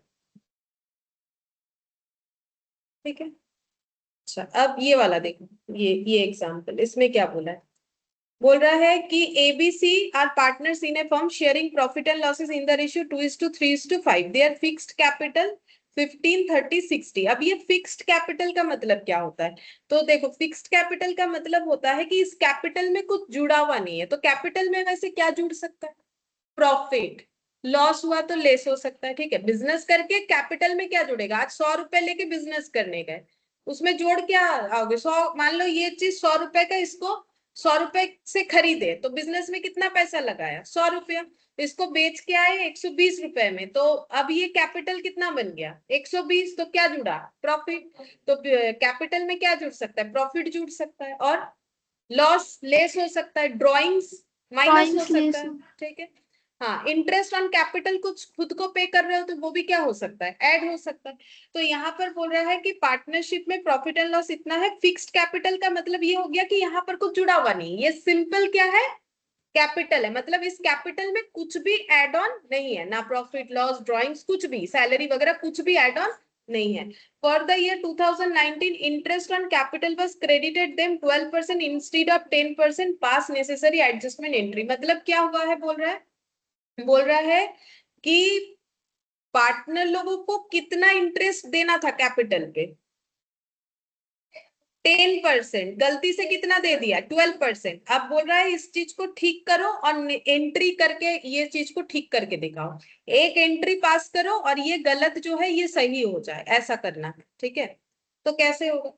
ठीक है। अच्छा, अब ये वाला देखो, ये एग्जाम्पल, इसमें क्या बोला है। बोल रहा है कि ABC are partners in a firm sharing profit and losses in the ratio 2:3:5। Their fixed capital 15, 30, 60। अब ये फिक्स्ड कैपिटल का मतलब क्या होता है। तो देखो, फिक्स्ड कैपिटल का मतलब होता है कि इस कैपिटल में कुछ जुड़ा हुआ नहीं है। तो कैपिटल में वैसे क्या जुड़ सकता है, प्रॉफिट। लॉस हुआ तो लेस हो सकता है, ठीक है। बिजनेस करके कैपिटल में क्या जुड़ेगा, आज 100 रुपए लेके बिजनेस करने गए, उसमें जोड़ क्या आओगे, 100। मान लो ये चीज 100 रुपए का, इसको 100 रुपए से खरीदे तो बिजनेस में कितना पैसा लगाया, 100 रुपया। इसको बेच के आए 120 रुपए में, तो अब ये कैपिटल कितना बन गया, 120। तो क्या जुड़ा, प्रॉफिट। तो कैपिटल में क्या जुड़ सकता है, प्रॉफिट जुड़ सकता है, और लॉस लेस हो सकता है, ड्रॉइंग्स माइनस हो पॉइंट्स सकता लेस है। ठीक है। हाँ, इंटरेस्ट ऑन कैपिटल कुछ खुद को पे कर रहे हो तो वो भी क्या हो सकता है, ऐड हो सकता है। तो यहाँ पर बोल रहा है कि पार्टनरशिप में प्रॉफिट एंड लॉस इतना है। फिक्स्ड कैपिटल का मतलब ये हो गया कि यहाँ पर कुछ जुड़ा हुआ नहीं, ये सिंपल क्या है, कैपिटल है। मतलब इस कैपिटल में कुछ भी एड ऑन नहीं है, ना प्रॉफिट लॉस ड्रॉइंग्स, कुछ भी सैलरी वगैरह कुछ भी एड ऑन नहीं है। For the year 2019 interest on capital was credited them 12% instead of 10%, pass necessary adjustment entry. मतलब क्या हुआ है, बोल रहा है कि पार्टनर लोगों को कितना इंटरेस्ट देना था कैपिटल पे, 10%। गलती से कितना दे दिया, 12%। अब बोल रहा है इस चीज को ठीक करो और एंट्री करके ये चीज को ठीक करके दिखाओ। एक एंट्री पास करो और ये गलत जो है ये सही हो जाए, ऐसा करना है। ठीक है। तो कैसे होगा,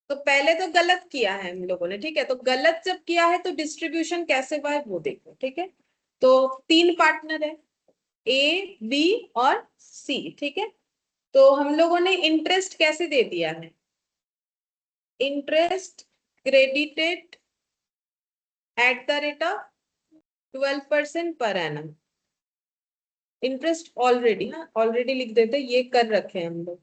तो पहले तो गलत किया है हम लोगों ने, ठीक है। तो गलत जब किया है तो डिस्ट्रीब्यूशन कैसे हुआ है वो देखो, ठीक है। तो 3 पार्टनर है, ए बी और सी, ठीक है। तो हम लोगों ने इंटरेस्ट कैसे दे दिया है, interest credited eight the rate of 12% per annum. Interest already ना, ऑलरेडी लिख देते, ये कर रखे हैं हम लोग।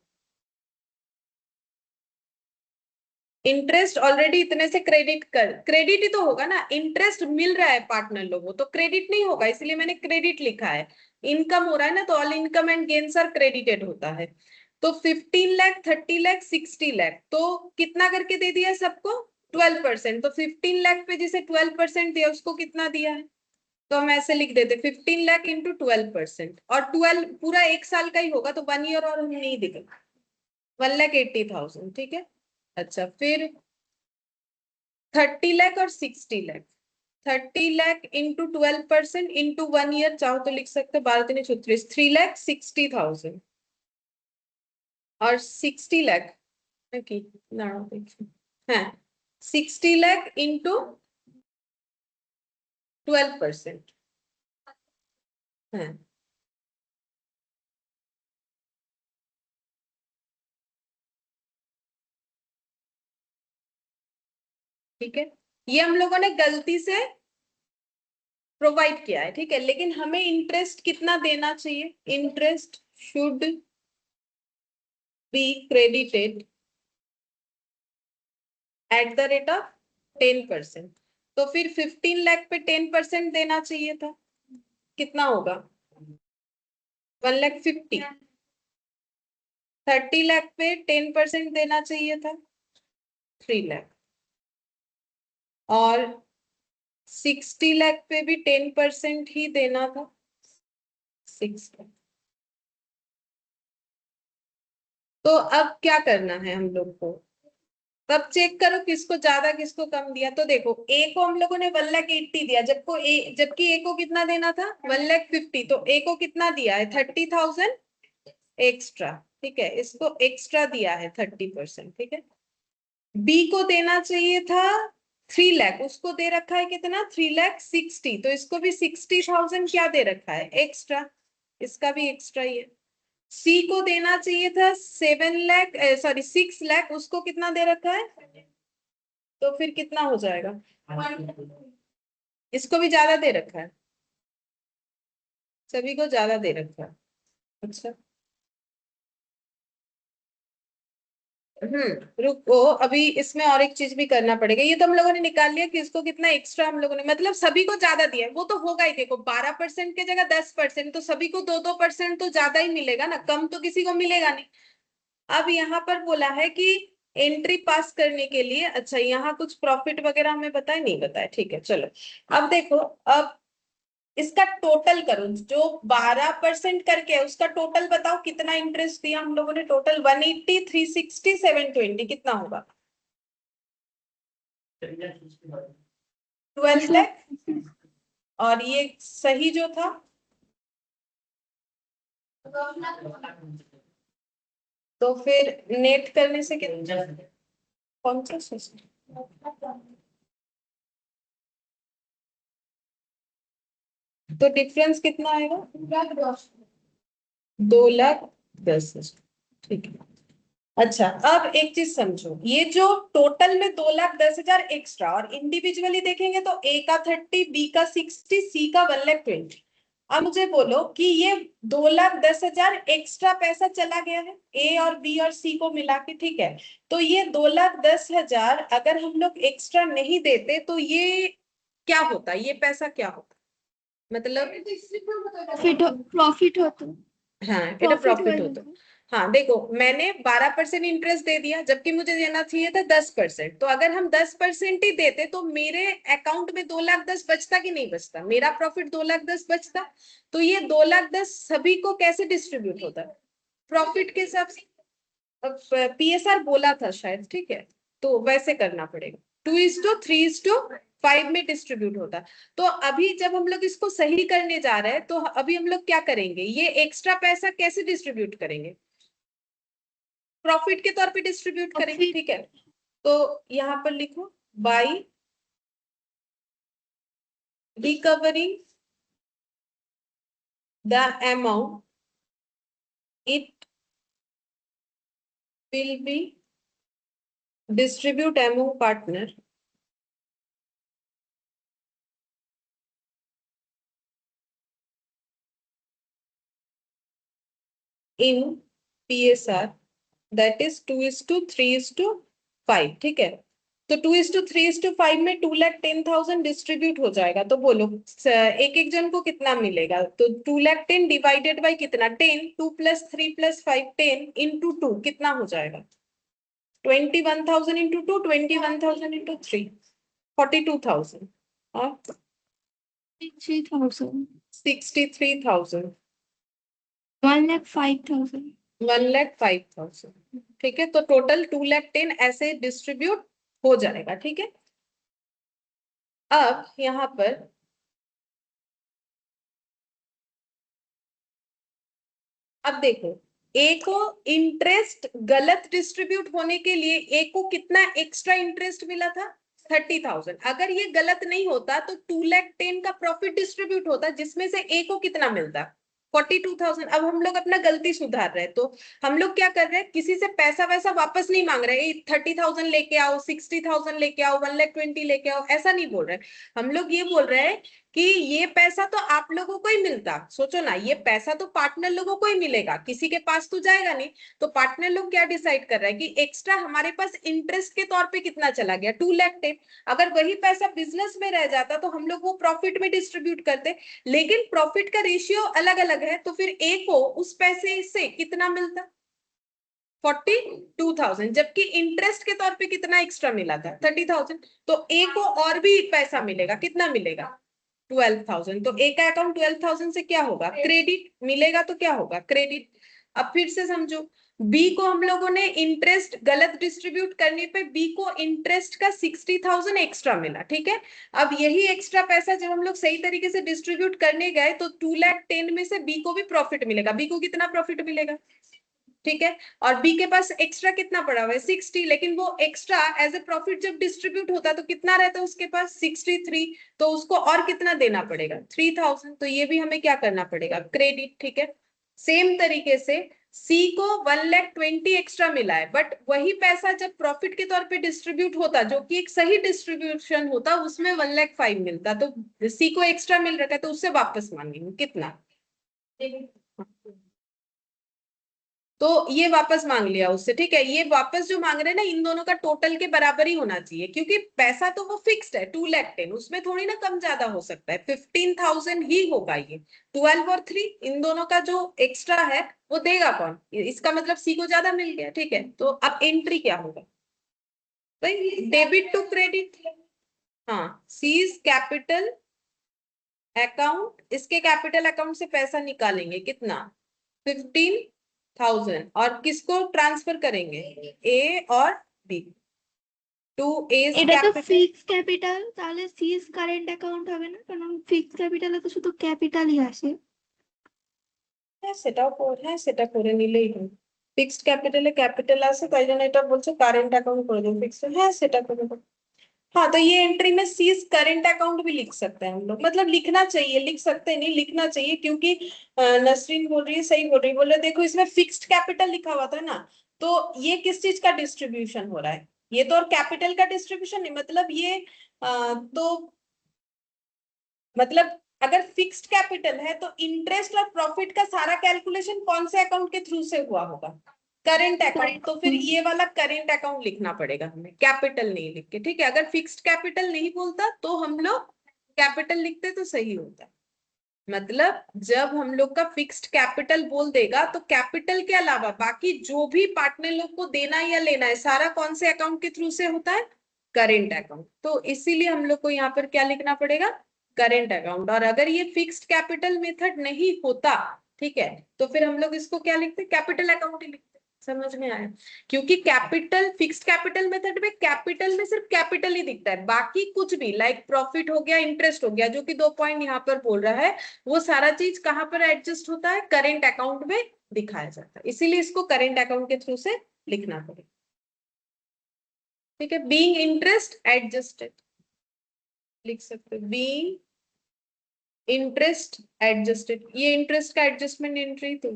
इंटरेस्ट ऑलरेडी इतने से क्रेडिट ही तो होगा ना, इंटरेस्ट मिल रहा है पार्टनर लोगों, तो क्रेडिट नहीं होगा, इसलिए मैंने क्रेडिट लिखा है। इनकम हो रहा है ना, तो all income and gains are credited होता है। तो 15 लाख, 30 लाख, 60 लाख, तो कितना करके दे दिया सबको, 12%। तो 15 लाख पे जिसे 12% दिया उसको कितना दिया है, तो हम ऐसे लिख देते 15 लाख इंटू 12%, और 12 पूरा एक साल का ही होगा तो 1 ईयर और हम नहीं देंगे, 1,80,000, ठीक है। अच्छा, फिर 30 लाख और 60 lakh, 30 lakh into 12% into 1 year, चाहो तो लिख सकते 12×3 = 3,60,000, और 60 लाख की ना, हाँ, 60 लाख इंटू 12%। हाँ, ठीक है। ये हम लोगों ने गलती से प्रोवाइड किया है, ठीक है। लेकिन हमें इंटरेस्ट कितना देना चाहिए, interest should be credited eight the rate of 10%। तो फिर 15 लाख पे 10% देना चाहिए था, कितना होगा, 1,50,000। 30 लाख पे 10% देना चाहिए था, 3 लाख। और 60 लाख पे भी 10% ही देना था, 6 लाख। तो अब क्या करना है हम लोग को, तब चेक करो किसको ज्यादा किसको कम दिया। तो देखो, ए को हम लोगों ने 1,80,000 दिया, जबकि ए को कितना देना था, 1,50,000। तो ए को कितना दिया है, 30,000 एक्स्ट्रा, ठीक है। इसको एक्स्ट्रा दिया है 30%, ठीक है। बी को देना चाहिए था 3 लाख, उसको दे रखा है कितना 3,60,000, तो इसको भी 60,000 क्या दे रखा है एक्स्ट्रा, इसका भी एक्स्ट्रा ही है। सी को देना चाहिए था 7 लाख, सॉरी 6 लाख, उसको कितना दे रखा है, तो फिर कितना हो जाएगा, इसको भी ज्यादा दे रखा है, सभी को ज्यादा दे रखा है। अच्छा रुको, अभी इसमें और एक चीज भी करना पड़ेगा, ये तो हम लोगों ने निकाल लिया कि इसको कितना एक्स्ट्रा हम लोगों ने, मतलब सभी को ज्यादा दिया है, वो तो होगा ही, देखो 12% की जगह 10%, तो सभी को 2-2% तो ज्यादा ही मिलेगा ना, कम तो किसी को मिलेगा नहीं। अब यहाँ पर बोला है कि एंट्री पास करने के लिए, अच्छा यहाँ कुछ प्रॉफिट वगैरह हमें बताए नहीं बताए, ठीक है चलो। अब देखो, अब इसका टोटल करो, जो 12% करके है उसका टोटल बताओ कितना इंटरेस्ट दिया हम लोगों ने, टोटल 180, 360, 720, कितना होगा, 12 लाख। और ये सही जो था, तो फिर नेट करने से कितना, कौन सा सिस्टम, तो डिफरेंस कितना आएगा, 2,10,000, ठीक है। अच्छा अब एक चीज समझो, ये जो टोटल में 2,10,000 एक्स्ट्रा, और इंडिविजुअली देखेंगे तो ए का 30, बी का 60, सी का 1,20,000। अब मुझे बोलो कि ये 2,10,000 एक्स्ट्रा पैसा चला गया है ए और बी और सी को मिला के, ठीक है, तो ये 2,10,000 अगर हम लोग एक्स्ट्रा नहीं देते तो ये क्या होता, ये पैसा क्या होता, मतलब प्रॉफिट होता, हाँ এটা प्रॉफिट प्रॉफिट वाले होता। को। हाँ देखो, मैंने 12% इंटरेस्ट दे दिया, जबकि मुझे देना चाहिए था 10%, तो अगर हम 10% ही देते तो मेरे अकाउंट में 2,10,000 बचता कि नहीं बचता, मेरा प्रॉफिट 2,10,000 बचता। तो ये 2,10,000 सभी को कैसे डिस्ट्रीब्यूट होता है, प्रॉफिट के हिसाब से, पीएसआर बोला था शायद, ठीक है, तो वैसे करना पड़ेगा, 2:3:5 में डिस्ट्रीब्यूट होता। तो अभी जब हम लोग इसको सही करने जा रहे हैं, तो अभी हम लोग क्या करेंगे, ये एक्स्ट्रा पैसा कैसे डिस्ट्रीब्यूट करेंगे, प्रॉफिट के तौर पे डिस्ट्रीब्यूट करेंगे, ठीक है। तो यहाँ पर लिखो, by recovering the amount it will be distribute among partner in PSR, that is 2:3:5, ठीक है। तो 2:3:5 में 2,10,000 डिस्ट्रीब्यूट हो जाएगा, तो बोलो एक एक जन को कितना मिलेगा, तो 2,10,000 डिवाइडेड बाई कितना 10, 2 + 3 + 5 10 इंटू 2 कितना हो जाएगा, 21,000 इंटू 2, 21,000 इंटू 3, 42,000, और 3,000, 63,000, 1,05,000। 1,05,000, ठीक है, तो टोटल 2,10,000 ऐसे डिस्ट्रीब्यूट हो जाएगा, ठीक है। अब यहाँ पर अब देखो, ए को इंटरेस्ट गलत डिस्ट्रीब्यूट होने के लिए ए को कितना एक्स्ट्रा इंटरेस्ट मिला था, 30,000, अगर ये गलत नहीं होता तो 2,10,000 का प्रॉफिट डिस्ट्रीब्यूट होता, जिसमें से ए को कितना मिलता, 42,000। अब हम लोग अपना गलती सुधार रहे हैं, तो हम लोग क्या कर रहे हैं, किसी से पैसा वैसा वापस नहीं मांग रहे, 30,000 लेके आओ, 60,000 लेके आओ, 1,20,000 लेके आओ, ऐसा नहीं बोल रहे। हम लोग ये बोल रहे हैं कि ये पैसा तो आप लोगों को ही मिलता, सोचो ना, ये पैसा तो पार्टनर लोगों को ही मिलेगा, किसी के पास तो जाएगा नहीं। तो पार्टनर लोग क्या डिसाइड कर रहे हैं कि एक्स्ट्रा हमारे पास इंटरेस्ट के तौर पे कितना चला गया, 2,10,000, अगर वही पैसा बिजनेस में रह जाता तो हम लोग वो प्रॉफिट में डिस्ट्रीब्यूट करते, लेकिन प्रॉफिट का रेशियो अलग अलग है, तो फिर ए को उस पैसे से कितना मिलता, 42,000, जबकि इंटरेस्ट के तौर पे कितना एक्स्ट्रा मिला था, 30,000, तो ए को और भी पैसा मिलेगा, कितना मिलेगा, 12,000, तो ए का अकाउंट 12,000 से क्या होगा, क्रेडिट मिलेगा, तो क्या होगा, क्रेडिट। अब फिर से समझो, बी को हम लोगों ने इंटरेस्ट गलत डिस्ट्रीब्यूट करने पे बी को इंटरेस्ट का 60,000 एक्स्ट्रा मिला, ठीक है। अब यही एक्स्ट्रा पैसा जब हम लोग सही तरीके से डिस्ट्रीब्यूट करने गए तो 2,10,000 में से बी को भी प्रॉफिट मिलेगा, बी को कितना प्रॉफिट मिलेगा, ठीक है। और बी के पास एक्स्ट्रा कितना पड़ा हुआ है 60, लेकिन वो एक्स्ट्रा एज ए प्रॉफिट जब डिस्ट्रीब्यूट होता है तो कितना रहता है उसके पास 63, तो उसको और कितना देना पड़ेगा 3000, तो ये भी हमें क्या करना पड़ेगा क्रेडिट। ठीक है। सेम तरीके से सी को 1,20,000 एक्स्ट्रा मिला है, बट वही पैसा जब प्रॉफिट के तौर पे डिस्ट्रीब्यूट होता, जो कि एक सही डिस्ट्रीब्यूशन होता, उसमें 1,05,000 मिलता, तो सी को एक्स्ट्रा मिल रखा है तो उससे वापस मांगेंगे कितना, तो ये वापस मांग लिया उससे। ठीक है। ये वापस जो मांग रहे हैं ना, इन दोनों का टोटल के बराबर ही होना चाहिए, क्योंकि पैसा तो वो फिक्स्ड है 2,10,000, उसमें थोड़ी ना कम ज्यादा हो सकता है, 15,000 ही होगा ये। 12 और 3 इन दोनों का जो एक्स्ट्रा है वो देगा कौन, इसका मतलब सी को ज्यादा मिल गया। ठीक है। तो अब एंट्री क्या होगा भाई, डेबिट टू क्रेडिट। हाँ, सीज कैपिटल अकाउंट, इसके कैपिटल अकाउंट से पैसा निकालेंगे कितना 15,000, और किसको ट्रांसफर करेंगे ए और बी टू एज এটা তো कैपिटल। ফিক্স ক্যাপিটাল, তাহলে সিজ কারেন্ট অ্যাকাউন্ট হবে না, কারণ ফিক্স ক্যাপিটালে তো শুধু ক্যাপিটালই আসে। হ্যাঁ সেটাও হ্যাঁ সেটা করে নিলেই হয়, ফিক্সড ক্যাপিটালে ক্যাপিটাল আছে তাই জন্য এটা বলছে কারেন্ট অ্যাকাউंट করে দেবো ফিক্সড, হ্যাঁ সেটা করে দেবো। हाँ तो ये एंट्री में सीज करंट अकाउंट भी लिख सकते हैं हम लोग, मतलब लिखना चाहिए, लिख सकते हैं नहीं लिखना चाहिए, क्योंकि नसरीन बोल रही है, सही बोल रही है, बोले देखो इसमें फिक्स्ड कैपिटल लिखा हुआ था ना, तो ये किस चीज का डिस्ट्रीब्यूशन हो रहा है, ये तो और कैपिटल का डिस्ट्रीब्यूशन नहीं, मतलब ये तो मतलब अगर फिक्स्ड कैपिटल है तो इंटरेस्ट और प्रॉफिट का सारा कैलकुलेशन कौन से अकाउंट के थ्रू से हुआ होगा, करेंट अकाउंट, तो फिर ये वाला करेंट अकाउंट लिखना पड़ेगा हमें, कैपिटल नहीं लिख के। ठीक है। अगर फिक्स्ड कैपिटल नहीं बोलता तो हम लोग कैपिटल लिखते तो सही होता, मतलब जब हम लोग का फिक्स्ड कैपिटल बोल देगा तो कैपिटल के अलावा बाकी जो भी पार्टनर लोग को देना या लेना है सारा कौन से अकाउंट के थ्रू से होता है, करेंट अकाउंट, तो इसीलिए हम लोग को यहाँ पर क्या लिखना पड़ेगा करेंट अकाउंट। और अगर ये फिक्स्ड कैपिटल मेथड नहीं होता, ठीक है, तो फिर हम लोग इसको क्या लिखते कैपिटल अकाउंट ही लिखते। समझ में आया, क्योंकि कैपिटल फिक्स्ड कैपिटल मेथड में कैपिटल में सिर्फ कैपिटल ही दिखता है, बाकी कुछ भी लाइक प्रॉफिट हो गया इंटरेस्ट हो गया, जो कि 2 पॉइंट यहाँ पर बोल रहा है, वो सारा चीज कहां पर एडजस्ट होता है करेंट अकाउंट में दिखाया जाता है, इसीलिए इसको करेंट अकाउंट के थ्रू से लिखना पड़ेगा। ठीक है। बीइंग इंटरेस्ट एडजस्टेड लिख सकते हैं, बीइंग इंटरेस्ट एडजस्टेड, ये इंटरेस्ट का एडजस्टमेंट एंट्री तो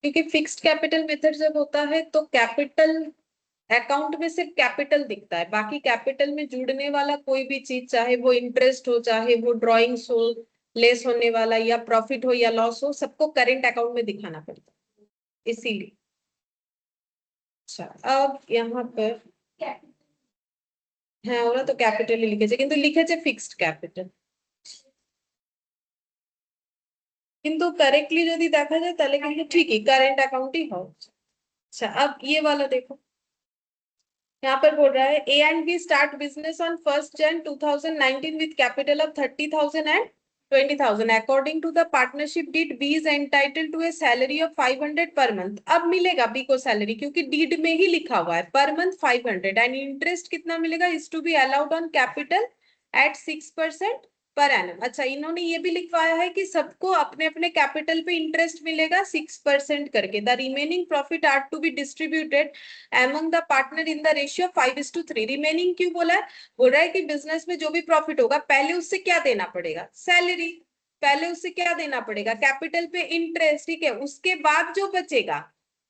क्योंकि फिक्स्ड कैपिटल मेथड जब होता है तो कैपिटल अकाउंट में सिर्फ कैपिटल दिखता है, बाकी कैपिटल में जुड़ने वाला कोई भी चीज, चाहे वो इंटरेस्ट हो, चाहे वो ड्रॉइंग्स हो, लेस होने वाला, या प्रॉफिट हो या लॉस हो, सबको करेंट अकाउंट में दिखाना पड़ता है इसीलिए। अच्छा अब यहाँ पर হ্যাঁ ওরা তো ক্যাপিটালি লিখেছে, কিন্তু লিখেছে ফিক্সড ক্যাপিটাল, কিন্তু কারেক্টলি যদি দেখা যায় তাহলে কিন্তু ঠিকই কারেंट अकाउंट ही हो। अच्छा अब ये वाला देखो, यहाँ पर बोल रहा है A and B start business on 1st Jan 2019 with capital of 30,000 and 20,000 according to the partnership deed B is entitled to a salary of 500 per month. अब मिलेगा बी को सैलरी, क्योंकि डीड में ही लिखा हुआ है पर मंथ 500, एंड इंटरेस्ट कितना मिलेगा is to be allowed on capital at 6% per annum. अच्छा इन्होंने ये भी लिखवाया है कि सबको अपने अपने कैपिटल पे इंटरेस्ट मिलेगा 6% करके, the remaining profit are to be distributed among the partner in the ratio 5:3। Remaining क्यों बोला है, बोल रहा है कि बिजनेस में जो भी प्रॉफिट होगा पहले उससे क्या देना पड़ेगा सैलरी, पहले उससे क्या देना पड़ेगा कैपिटल पे इंटरेस्ट, ठीक है, उसके बाद जो बचेगा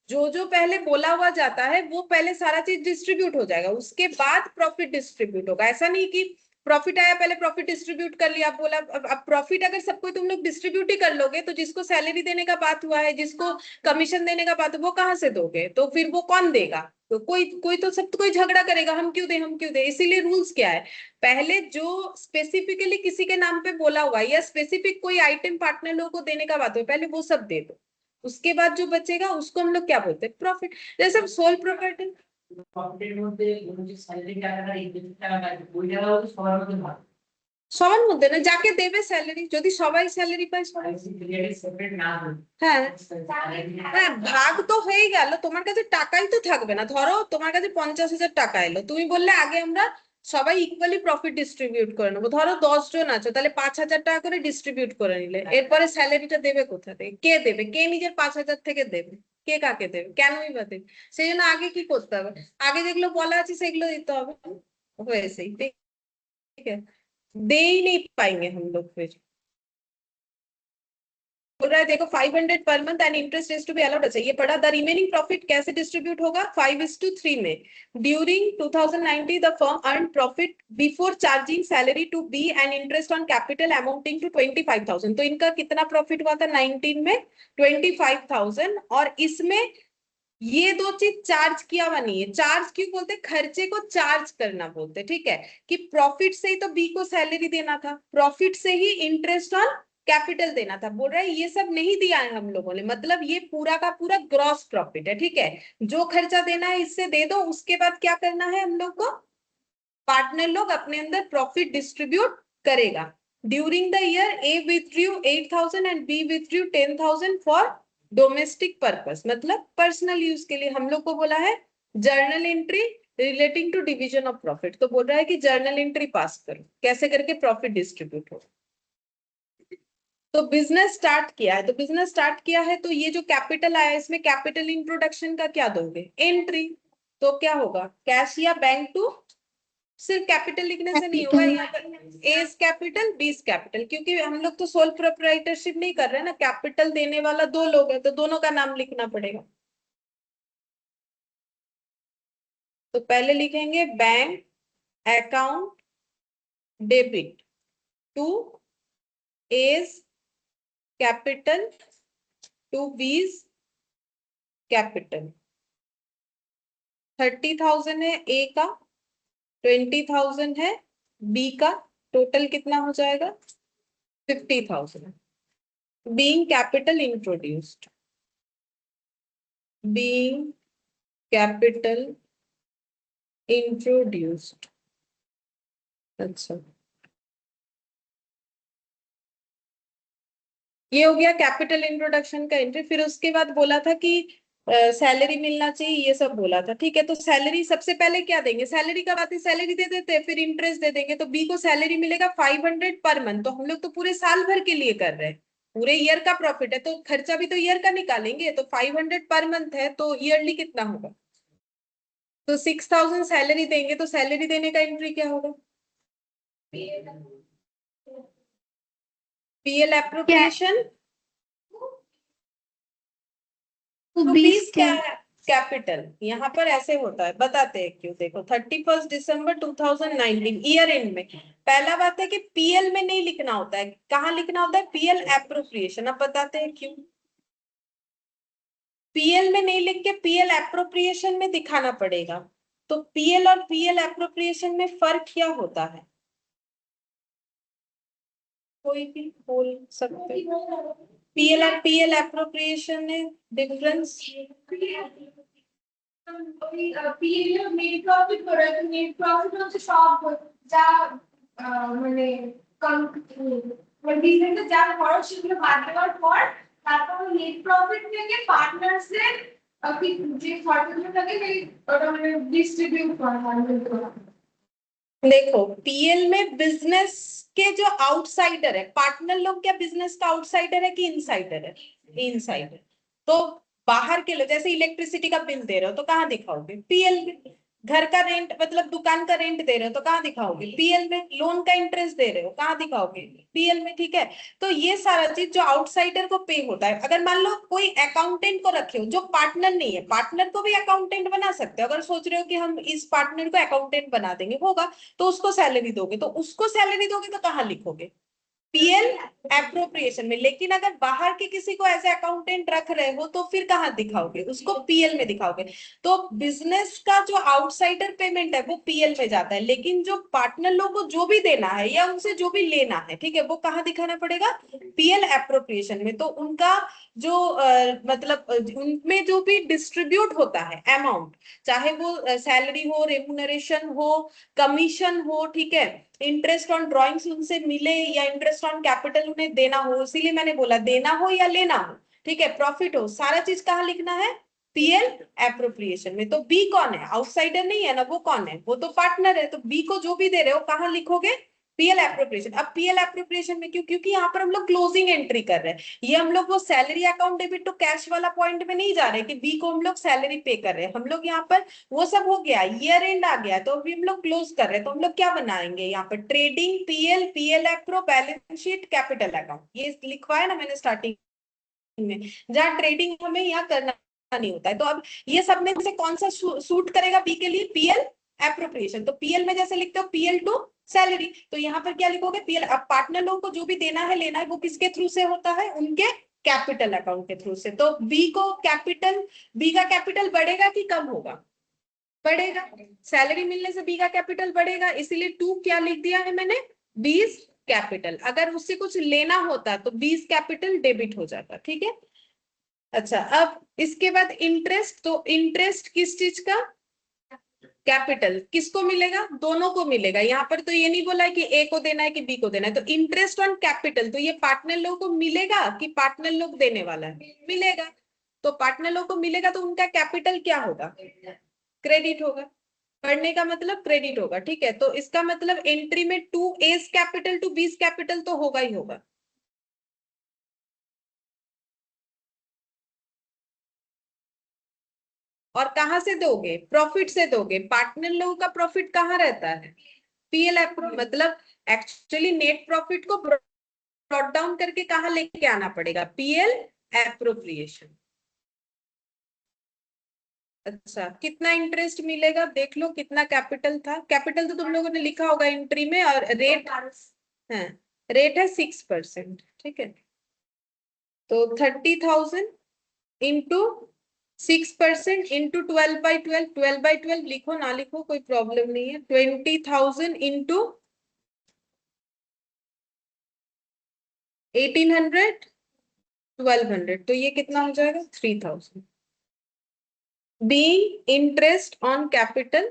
जो जो पहले बोला हुआ जाता है वो पहले सारा चीज डिस्ट्रीब्यूट हो जाएगा, उसके बाद प्रॉफिट डिस्ट्रीब्यूट होगा। ऐसा नहीं कि प्रॉफिट आया पहले प्रॉफिट डिस्ट्रीब्यूट कर लिया, बोला अब प्रॉफिट अगर सबको तुम लोग डिस्ट्रीब्यूट ही कर लोगे तो जिसको सैलरी देने का बात हुआ है, जिसको कमीशन देने का बात है, वो कहाँ से दोगे, तो फिर वो कौन देगा, तो कोई कोई तो सब कोई झगड़ा करेगा हम क्यों दे हम क्यों दे। इसीलिए रूल्स क्या है, पहले जो स्पेसिफिकली किसी के नाम पे बोला हुआ है या स्पेसिफिक कोई आइटम पार्टनर लोगों को देने का बात हो पहले वो सब दे दो, उसके बाद जो बचेगा उसको हम लोग क्या बोलते हैं प्रॉफिट। जैसे सोल प्रॉपर्टी প্রফিটের মধ্যে যে স্যালারি টাকাটা এই টাকাটা ওই টাকা হচ্ছে সবার মধ্যে ভাগ। সবার মধ্যে না, যাকে দেবে স্যালারি, যদি সবাই স্যালারি পায় সবাই। হ্যাঁ হ্যাঁ, ভাগ তো হয়ে গেল, তোমার কাছে টাকাই তো থাকবে না। ধরো তোমার কাছে 50,000 টাকা এলো, তুমি বললে আগে আমরা সবাই ইকুয়ালি প্রফিট ডিস্ট্রিবিউট করে নেবো। ধরো 10 জন আছো, তাহলে 5,000 টাকা করে ডিস্ট্রিবিউট করে নিলে, এরপরে স্যালারিটা দেবে কোথা থেকে? কে দেবে? কে নিজের 5,000 থেকে দেবে? কে কাকে দেবে? কেনই বা দেবে? সেই জন্য আগে কি করতে হবে, আগে যেগুলো বলা আছে সেগুলো দিতে হবে। वैसे ही ठीक है, दे ही नहीं पाएंगे हम लोग फिर। बोल रहा है देखो 500 per month and interest is to be allowed. अच्छा ये पढ़ा, द रिमेनिंग प्रॉफिट कैसे डिस्ट्रीब्यूट होगा? 5:3 में। During 2090 the firm earn profit before charging salary to B and interest on capital amounting to 25,000। तो इनका कितना प्रॉफिट हुआ था 19 में? 25,000। और इसमें ये दो चीज चार्ज किया हुआ नहीं है। चार्ज क्यों बोलते? खर्चे को चार्ज करना बोलते, ठीक है, कि प्रॉफिट से ही तो बी को सैलरी देना था, प्रॉफिट से ही इंटरेस्ट ऑन कैपिटल देना था। बोल रहा है ये सब नहीं दिया है हम लोगों ने, मतलब ये पूरा का पूरा ग्रॉस प्रॉफिट है, ठीक है। जो खर्चा देना है इससे दे दो, उसके बाद क्या करना है हम लोग को? पार्टनर लोग अपने अंदर प्रॉफिट डिस्ट्रीब्यूट करेगा। During the year A withdrew 8,000 and B withdrew 10,000 for domestic purpose, मतलब पर्सनल यूज के लिए। हम लोग को बोला है journal entry relating to division of profit, तो बोल रहा है कि जर्नल एंट्री पास करो कैसे करके प्रॉफिट डिस्ट्रीब्यूट हो। तो बिजनेस स्टार्ट किया है, तो बिजनेस स्टार्ट किया है, तो ये जो कैपिटल आया इसमें कैपिटल इंट्रोडक्शन का क्या दोगे? एंट्री। तो क्या होगा? कैश या बैंक टू, सिर्फ कैपिटल लिखने से नहीं होगा, यहाँ पर एज कैपिटल बीस कैपिटल, क्योंकि हम लोग तो सोल प्रोप्राइटरशिप नहीं कर रहे हैं ना, कैपिटल देने वाला दो लोग हैं, तो दोनों का नाम लिखना पड़ेगा। तो पहले लिखेंगे bank account debit to A's capital to B's capital. 30,000 है ए का, 20,000 है बी का, टोटल कितना हो जाएगा? 50,000। Being capital introduced, being capital introduced. अच्छा, ये हो गया कैपिटल इंट्रोडक्शन का एंट्री। फिर उसके बाद बोला था कि सैलरी मिलना चाहिए, ये सब बोला था, ठीक है। तो सैलरी सबसे पहले क्या देंगे? सैलरी का बात है, सैलरी दे देते हैं, फिर इंटरेस्ट दे देंगे। तो बी को सैलरी मिलेगा 500 पर मंथ। तो हम लोग तो पूरे साल भर के लिए कर रहे हैं, पूरे ईयर का प्रॉफिट है, तो खर्चा भी तो ईयर का निकालेंगे। तो 500 पर मंथ है, तो ईयरली कितना होगा? तो 6,000 सैलरी देंगे, तो सैलरी देने का एंट्री क्या होगा? पीएल एप्रोप्रिएशन तो रुपीज 20 क्या है? कैपिटल। यहाँ पर ऐसे होता है, बताते हैं क्यों। देखो 31 दिसंबर 2019 ईयर एंड में पहला बात है कि पीएल में नहीं लिखना होता है, कहाँ लिखना होता है? PL appropriation. अब बताते हैं क्यों। पीएल में नहीं लिख के पीएल एप्रोप्रिएशन में दिखाना पड़ेगा। तो पीएल और पीएल एप्रोप्रिएशन में फर्क क्या होता है? कोई भी बोल सकते। पीएल और पीएल एप्रोप्रिएशन में डिफरेंस। পিএল নেট প্রফিট করে, নেট প্রফিট হচ্ছে সব যা মানে মানে বিজনেসে যা খরচ সেগুলো বাদ দেওয়ার পর তারপর নেট প্রফিট থেকে পার্টনারসের যে খরচগুলো থাকে সেই ওটা মানে ডিস্ট্রিবিউট করা হয়। देखो पीएल में बिजनेस के जो आउटसाइडर है, पार्टनर लोग क्या बिजनेस का आउटसाइडर है कि इनसाइडर है? इनसाइडर। तो बाहर के लोग जैसे इलेक्ट्रिसिटी का बिल दे रहे हो तो कहाँ दिखाओगे? पीएल में। घर का रेंट मतलब दुकान का रेंट दे रहे हो तो कहाँ दिखाओगे? पीएल में। लोन का इंटरेस्ट दे रहे हो कहाँ दिखाओगे? पीएल में, ठीक है। तो ये सारा चीज जो आउटसाइडर को पे होता है, अगर मान लो कोई अकाउंटेंट को रखे हो जो पार्टनर नहीं है, पार्टनर को भी अकाउंटेंट बना सकते हो। अगर सोच रहे हो कि हम इस पार्टनर को अकाउंटेंट बना देंगे, होगा, तो उसको सैलरी दोगे, तो उसको सैलरी दोगे तो कहाँ लिखोगे? पीएल एप्रोप्रिएशन में। लेकिन अगर बाहर के किसी को ऐसे अकाउंटेंट रख रहे हो तो फिर कहाँ दिखाओगे? उसको पीएल में दिखाओगे। तो बिजनेस का जो आउटसाइडर पेमेंट है वो पीएल में जाता है, लेकिन जो पार्टनर लोग को जो भी देना है या उनसे जो भी लेना है, ठीक है, वो कहाँ दिखाना पड़ेगा? पीएल एप्रोप्रिएशन में। तो उनका जो मतलब उनमें जो भी डिस्ट्रीब्यूट होता है अमाउंट, चाहे वो सैलरी हो, रेम्यूनरेशन हो, कमीशन हो, ठीक है, इंटरेस्ट ऑन ड्रॉइंग्स उनसे मिले या इंटरेस्ट ऑन कैपिटल उन्हें देना हो, इसीलिए मैंने बोला देना हो या लेना हो, ठीक है, प्रॉफिट हो, सारा चीज कहाँ लिखना है, पीएल एप्रोप्रिएशन में। तो बी कौन है, आउटसाइडर नहीं है ना, वो कौन है, वो तो पार्टनर है, तो बी को जो भी दे रहे हो कहाँ लिखोगे, पीएल एप्रोप्रिएशन। अब पीएल एप्रोप्रिएशन में क्यों, क्योंकि यहाँ पर हम लोग क्लोजिंग एंट्री कर रहे हैं, ये हम लोग वो salary account debit to cash वाला पॉइंट में नहीं जा रहे कि बी को हम लोग सैलरी पे कर रहे हैं, हम लोग यहाँ पर वो सब हो गया, ईयर एंड आ गया, तो अभी हम लोग क्लोज कर रहे हैं, तो हम लोग क्या बनाएंगे यहाँ पर, trading PL, PL appro, balance sheet, capital account, ये लिखवाया ना मैंने स्टार्टिंग में, जहाँ ट्रेडिंग हमें यहाँ करना नहीं होता है। तो अब ये सब में से कौन सा सूट करेगा बी के लिए, पीएल एप्रोप्रिएशन। तो पीएल में जैसे लिखते हो पीएल टू सैलरी, तो यहाँ पर क्या लिखोगे, पीएल। अब पार्टनर लोगों को जो भी देना है लेना है वो किसके थ्रू से होता है, उनके कैपिटल अकाउंट के थ्रू से। तो बी को कैपिटल, बी का कैपिटल बढ़ेगा कि कम होगा, बढ़ेगा, सैलरी मिलने से बी का कैपिटल बढ़ेगा, इसीलिए टू क्या लिख दिया है मैंने, बीस कैपिटल। अगर उससे कुछ लेना होता तो बीस कैपिटल डेबिट हो जाता, ठीक है। अच्छा, अब इसके बाद इंटरेस्ट, तो इंटरेस्ट किस चीज का, कैपिटल, किसको मिलेगा, दोनों को मिलेगा, यहाँ पर तो ये नहीं बोला है कि ए को देना है कि बी को देना है, तो इंटरेस्ट ऑन कैपिटल, तो ये पार्टनर लोगों को मिलेगा कि पार्टनर लोग देने वाला है, मिलेगा, तो पार्टनर लोगों को मिलेगा तो उनका कैपिटल क्या होगा, क्रेडिट होगा, पढ़ने का मतलब क्रेडिट होगा, ठीक है। तो इसका मतलब एंट्री में to A's capital to B's capital तो होगा ही होगा। और कहां से दोगे, प्रॉफिट से दोगे, पार्टनर लोगों का प्रॉफिट कहाँ रहता है, पीएल, मतलब एक्चुअली नेट प्रॉफिट को ब्रॉट डाउन करके कहाँ लेके आना पड़ेगा, पीएल एप्रोप्रिएशन। अच्छा, कितना इंटरेस्ट मिलेगा देख लो, कितना कैपिटल था, कैपिटल तो तुम लोगों ने लिखा होगा एंट्री में, और रेट है, रेट है 6%, ठीक है। तो 30,000 इंटू 6% इंटू 12/12, 12/12 लिखो ना लिखो कोई प्रॉब्लम नहीं है, 20,000 इंटू 1800, 1200, तो ये कितना हो जाएगा, 3,000। being interest on capital,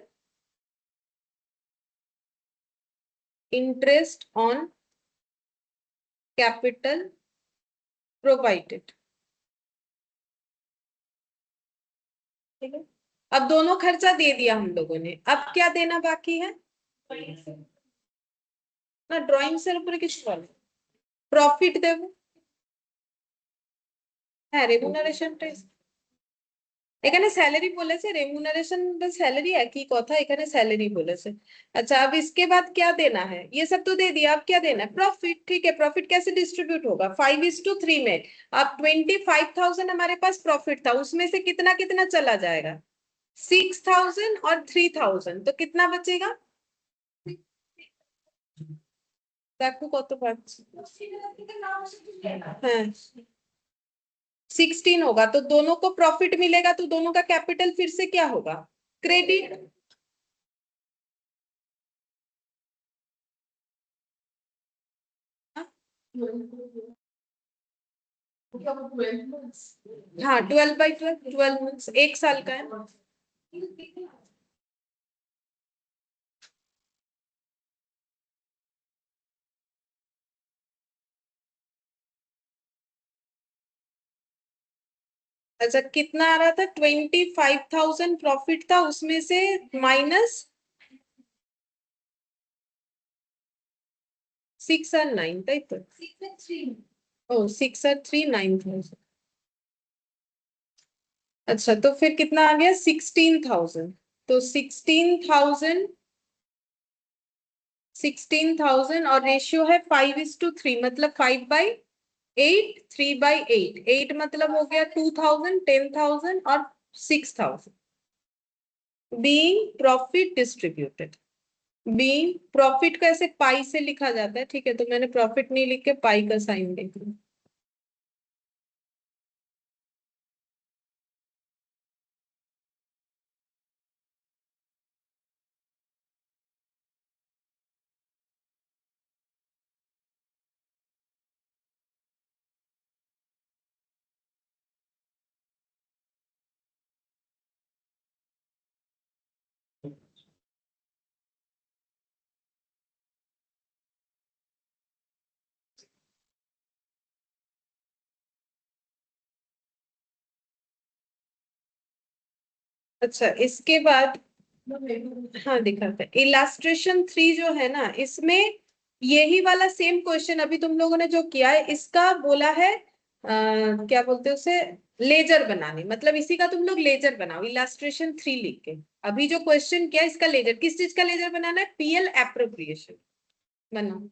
interest on capital provided, ठीक है। अब दोनों खर्चा दे दिया हम लोगों ने, अब क्या देना बाकी है ना, ड्राइंग से ऊपर किस प्रॉफिट देव হ্যাঁ রেমুনারেশনটা, এখানে স্যালারি বলেছে, রেমুনারেশন বা স্যালারি একই কথা, এখানে স্যালারি বলেছে। अच्छा, अब इसके बाद क्या देना है, ये सब तो दे दिया, अब क्या देना है, प्रॉफिट, ठीक है। प्रॉफिट कैसे डिस्ट्रीब्यूट होगा, 5:3 में। अब 25,000 हमारे पास प्रॉफिट था, उसमें से कितना कितना चला जाएगा, 6,000 और 3,000, तो कितना बचेगा, देखो কত পাচ্ছি, হ্যাঁ 16 होगा, तो दोनों को प्रॉफिट मिलेगा, तो दोनों का कैपिटल फिर से क्या होगा, क्रेडिट। हाँ 12/12, 12 मंथ्स, एक साल का है। अच्छा, कितना आ रहा था, 25,000 प्रॉफिट था, उसमें से माइनस 6 और 9, তাই তো, ओ 6 और 3, 9,000। अच्छा, तो फिर कितना आ गया, 16,000, तो 16,000 और रेशियो है 5:3, मतलब 5/8, 3/8, 8 मतलब हो गया 2,000, 10,000 और 6,000, being profit distributed. Being profit को ऐसे पाई से लिखा जाता है, ठीक है, तो मैंने प्रॉफिट नहीं लिख के पाई का साइन लिख दिया। अच्छा, इसके बाद हाँ दिखाते हैं। इलास्ट्रेशन 3 जो है ना, इसमें यही वाला सेम क्वेश्चन अभी तुम लोगों ने जो किया है, इसका बोला है क्या बोलते हैं उसे, लेजर बनाने। मतलब इसी का तुम लोग लेजर बनाओ, इलास्ट्रेशन 3 लिख के। अभी जो क्वेश्चन किया इसका लेजर, किस चीज का लेजर बनाना है, पीएल एप्रोप्रिएशन बनाओ।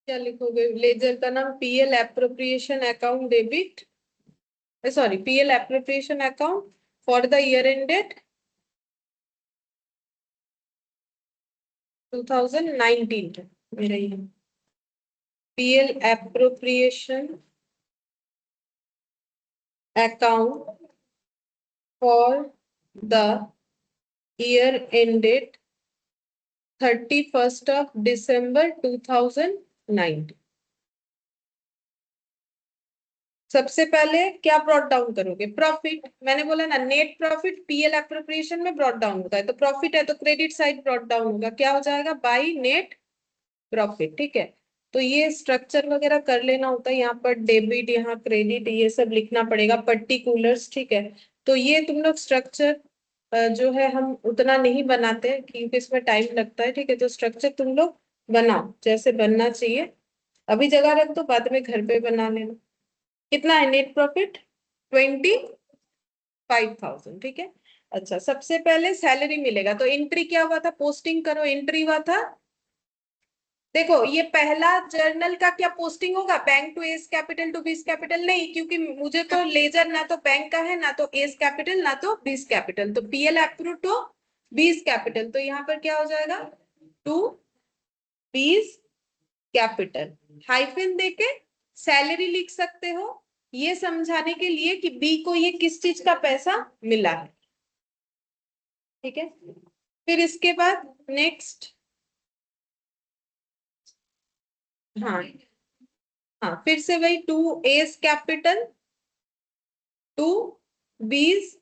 क्या लिखोगे, लेजर का नाम PL appropriation account debit, sorry PL appropriation account for the year ended 2019 मेरा ये PL appropriation account for the year ended 31st of December 2019। सबसे पहले क्या ब्रॉट डाउन करोगे, प्रॉफिट। मैंने बोला ना नेट प्रॉफिट पीएल एप्रोप्रिएशन में ब्रॉट डाउन होता है, तो प्रॉफिट है तो क्रेडिट साइड ब्रॉट डाउन होगा, क्या हो जाएगा, बाई नेट प्रॉफिट। ठीक है, तो ये स्ट्रक्चर वगैरह कर लेना होता है, यहाँ पर डेबिट, यहाँ क्रेडिट, ये सब लिखना पड़ेगा, पर्टिकुलर्स। ठीक है, तो ये तुम लोग स्ट्रक्चर जो है हम उतना नहीं बनाते हैं क्योंकि इसमें टाइम लगता है। ठीक है, तो स्ट्रक्चर तुम लोग बनाओ जैसे बनना चाहिए, अभी जगह रख दो, बाद में घर पे बना लेना। कितना है नेट प्रॉफिट, 25,000। ठीक है, अच्छा सबसे पहले सैलरी मिलेगा, तो एंट्री क्या हुआ था, पोस्टिंग करो, एंट्री हुआ था। देखो ये पहला जर्नल का क्या पोस्टिंग होगा, bank to A's capital to B's capital, नहीं, क्योंकि मुझे तो लेजर ना तो बैंक का है, ना तो एस कैपिटल, ना तो बीस कैपिटल, तो PL approve to B's capital, तो यहाँ पर क्या हो जाएगा, टू बीस कैपिटल, हाइफन देके सैलरी लिख सकते हो, ये समझाने के लिए कि बी को ये किस चीज का पैसा मिला है। ठीक है, फिर इसके बाद नेक्स्ट, हाँ हाँ, फिर से वही to A's capital to B's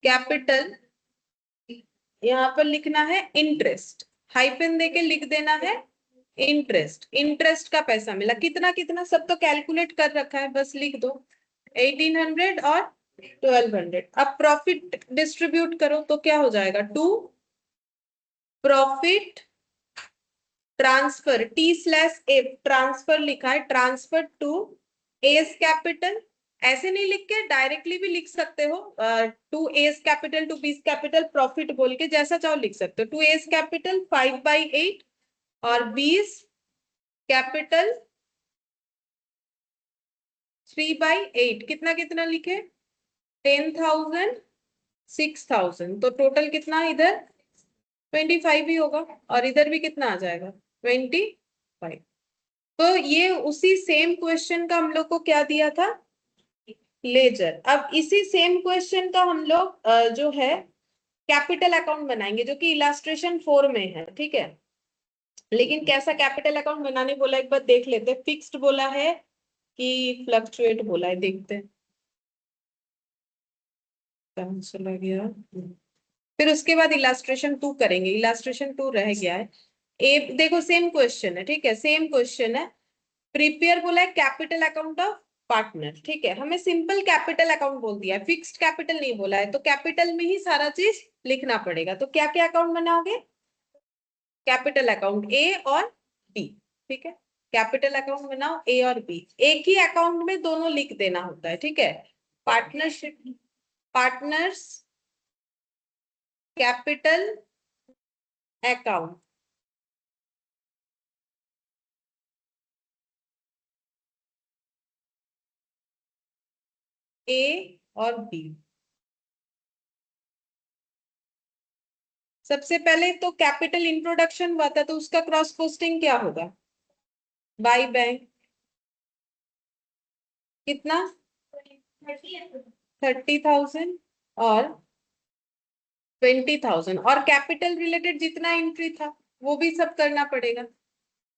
capital, यहाँ पर लिखना है इंटरेस्ट, हाइफन देके लिख देना है इंटरेस्ट। इंटरेस्ट का पैसा मिला, कितना कितना सब तो कैलकुलेट कर रखा है, बस लिख दो 1800 और 1200। अब प्रॉफिट डिस्ट्रीब्यूट करो तो क्या हो जाएगा, to profit transfer, T slash F transfer लिखा है, ट्रांसफर टू एस कैपिटल, ऐसे नहीं लिख के डायरेक्टली भी लिख सकते हो, to A's capital to B's capital profit बोल के जैसा चाहो लिख सकते हो, टू एस कैपिटल 5/8 और बीस कैपिटल 3/8, कितना कितना लिखे, 10,000 6,000, तो टोटल कितना इधर 25 ही होगा, और इधर भी कितना आ जाएगा 25। तो ये उसी सेम क्वेश्चन का हम लोग को क्या दिया था, लेजर। अब इसी सेम क्वेश्चन का हम लोग जो है कैपिटल अकाउंट बनाएंगे, जो कि इलास्ट्रेशन 4 में है। ठीक है, लेकिन कैसा कैपिटल अकाउंट बनाने बोला एक बार देख लेते हैं, फिक्स्ड बोला है कि फ्लक्चुएट बोला है, देखते हैं कहाँ चला गया। फिर उसके बाद इलास्ट्रेशन 2 करेंगे, इलास्ट्रेशन 2 रह गया है। देखो सेम क्वेश्चन है, ठीक है, सेम क्वेश्चन है, प्रिपेयर बोला है कैपिटल अकाउंट ऑफ पार्टनर, ठीक है। हमें सिंपल कैपिटल अकाउंट बोल दिया है, फिक्स्ड कैपिटल नहीं बोला है, तो कैपिटल में ही सारा चीज लिखना पड़ेगा। तो क्या क्या अकाउंट बनाओगे? कैपिटल अकाउंट ए और बी, ठीक है। कैपिटल अकाउंट बनाओ ए और बी, एक ही अकाउंट में दोनों लिख देना होता है, ठीक है। पार्टनरशिप, पार्टनर्स कैपिटल अकाउंट, ए और बी। सबसे पहले तो कैपिटल इंट्रोडक्शन हुआ था, तो उसका क्रॉस पोस्टिंग क्या होगा? बाय बैंक, कितना? 30,000 और 20,000, और कैपिटल रिलेटेड जितना एंट्री था वो भी सब करना पड़ेगा।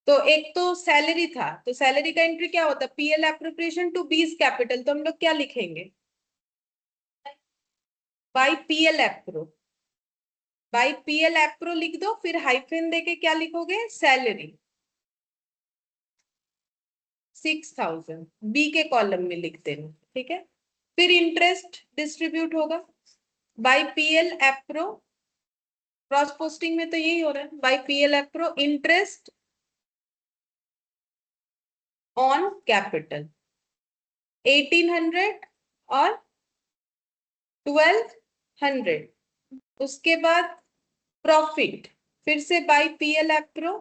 तो एक तो सैलरी था, तो सैलरी का एंट्री क्या होता? PL appropriation to B's capital, तो हम लोग क्या लिखेंगे? By PL appro, by PL appro लिख दो, फिर हाइफन देके क्या लिखोगे? सैलरी 6,000 बी के कॉलम में लिख देना, ठीक है। फिर इंटरेस्ट डिस्ट्रीब्यूट होगा by PL appro, cross posting में तो यही हो रहा है, by PL appro interest on capital 1800 और 1200। उसके बाद प्रॉफिट, फिर से बाय पीएल एप्रो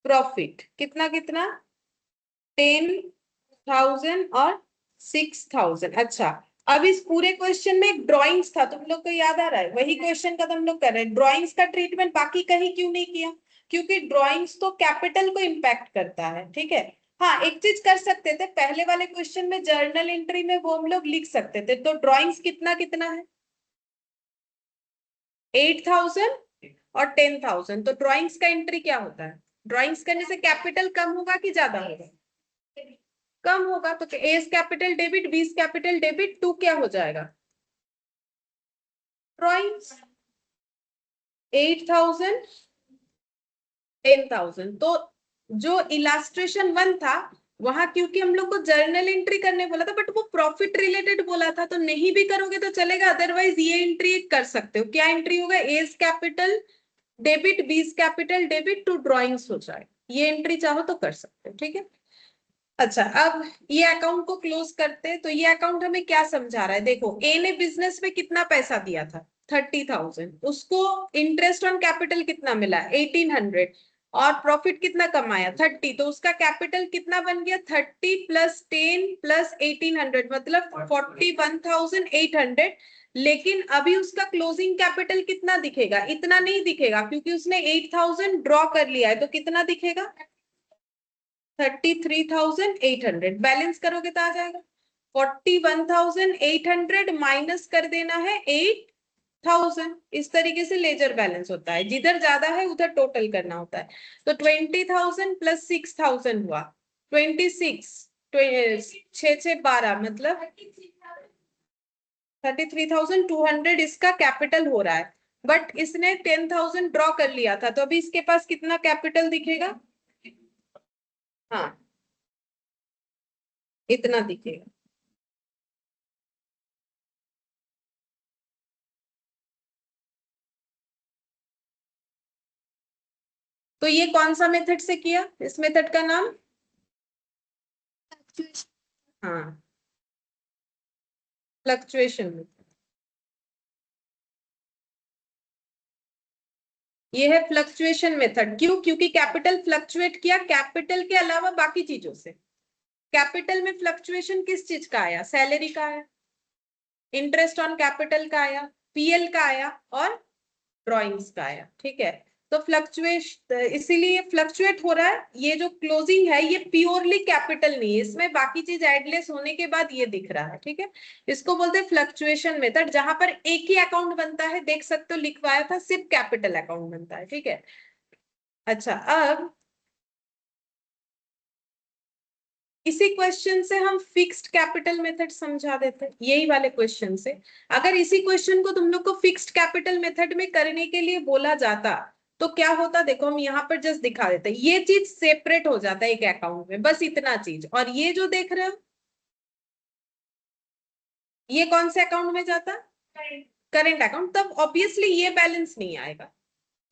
प्रॉफिट कितना कितना? 10,000 और 6,000। अच्छा, अब इस पूरे क्वेश्चन में एक ड्राइंग्स था, तुम लोग को याद आ रहा है? वही क्वेश्चन का तुम लोग कर रहे हैं। ड्राइंग्स का ट्रीटमेंट बाकी कहीं क्यों नहीं किया? क्योंकि ड्राइंग्स तो कैपिटल को इम्पैक्ट करता है, ठीक है। हाँ, एक चीज कर सकते थे, पहले वाले क्वेश्चन में जर्नल एंट्री में वो हम लोग लिख सकते थे। तो ड्राइंग्स कितना कितना है? 8,000 और 10,000। तो ड्राइंग्स का एंट्री क्या होता है? ड्राइंग्स करने से कैपिटल कम होगा कि ज्यादा होगा? कम होगा। तो A's capital debit, B's capital debit, to क्या हो जाएगा? ड्राइंग्स 8,000 10,000। तो जो इलास्ट्रेशन 1 था वहां, क्योंकि हम लोग को जर्नल एंट्री करने बोला था, बट वो प्रॉफिट रिलेटेड बोला था, तो नहीं भी करोगे तो चलेगा। अदरवाइज ये एंट्री कर सकते हो। क्या एंट्री होगा? A's capital debit, B's capital debit, to drawings हो जाए। ये एंट्री चाहो तो कर सकते हो, ठीक है। अच्छा, अब ये अकाउंट को क्लोज करते हैं। तो ये अकाउंट हमें क्या समझा रहा है? देखो, ए ने बिजनेस में कितना पैसा दिया था? 30,000। उसको इंटरेस्ट ऑन कैपिटल कितना मिला? 1800। और प्रॉफिट कितना कमाया? 30। तो उसका कैपिटल कितना बन गया? 30 प्लस 10 प्लस 1800, मतलब 41,800। लेकिन अभी उसका क्लोजिंग कैपिटल कितना दिखेगा? इतना नहीं दिखेगा, क्योंकि उसने 8,000 ड्रॉ कर लिया है। तो कितना दिखेगा? 33,800। बैलेंस करोगे तो आ जाएगा 41,800 माइनस कर देना है 8,000। इस तरीके से लेजर बैलेंस होता है, जिधर ज्यादा है उधर टोटल करना होता है। तो 20,000 प्लस 6,000 हुआ 26, 6 6 12, मतलब 33,200 इसका कैपिटल हो रहा है। बट इसने 10,000 ड्रॉ कर लिया था, तो अभी इसके पास कितना कैपिटल दिखेगा? हाँ, इतना दिखेगा। तो ये कौन सा मेथड से किया? इस मेथड का नाम? हाँ, फ्लक्चुएशन मेथड। ये है फ्लक्चुएशन मेथड। क्यों? क्योंकि कैपिटल फ्लक्चुएट किया, कैपिटल के अलावा बाकी चीजों से। कैपिटल में फ्लक्चुएशन किस चीज का आया? सैलरी का आया, इंटरेस्ट ऑन कैपिटल का आया, पीएल का आया, और ड्रॉइंग्स का आया, ठीक है। तो फ्लक्चुएशन, इसीलिए फ्लक्चुएट हो रहा है। ये जो क्लोजिंग है ये प्योरली कैपिटल नहीं है, इसमें बाकी चीज एडलेस होने के बाद ये दिख रहा है, ठीक है। इसको बोलते हैं फ्लक्चुएशन मेथड। जहां पर एक ही अकाउंट बनता है, देख सकते हो लिखवाया था, सिर्फ कैपिटल अकाउंट बनता है, ठीक है। अच्छा, अब इसी क्वेश्चन से हम फिक्स्ड कैपिटल मेथड समझा देते हैं, यही वाले क्वेश्चन से। अगर इसी क्वेश्चन को तुम लोग को फिक्स्ड कैपिटल मेथड में करने के लिए बोला जाता, तो क्या होता, देखो हम यहाँ पर जस्ट दिखा देते हैं, ये चीज सेपरेट हो जाता है एक अकाउंट में, बस इतना चीज। और ये जो देख रहे हो ये कौन से अकाउंट में जाता है, करेंट अकाउंट। तब ऑब्वियसली ये बैलेंस नहीं आएगा।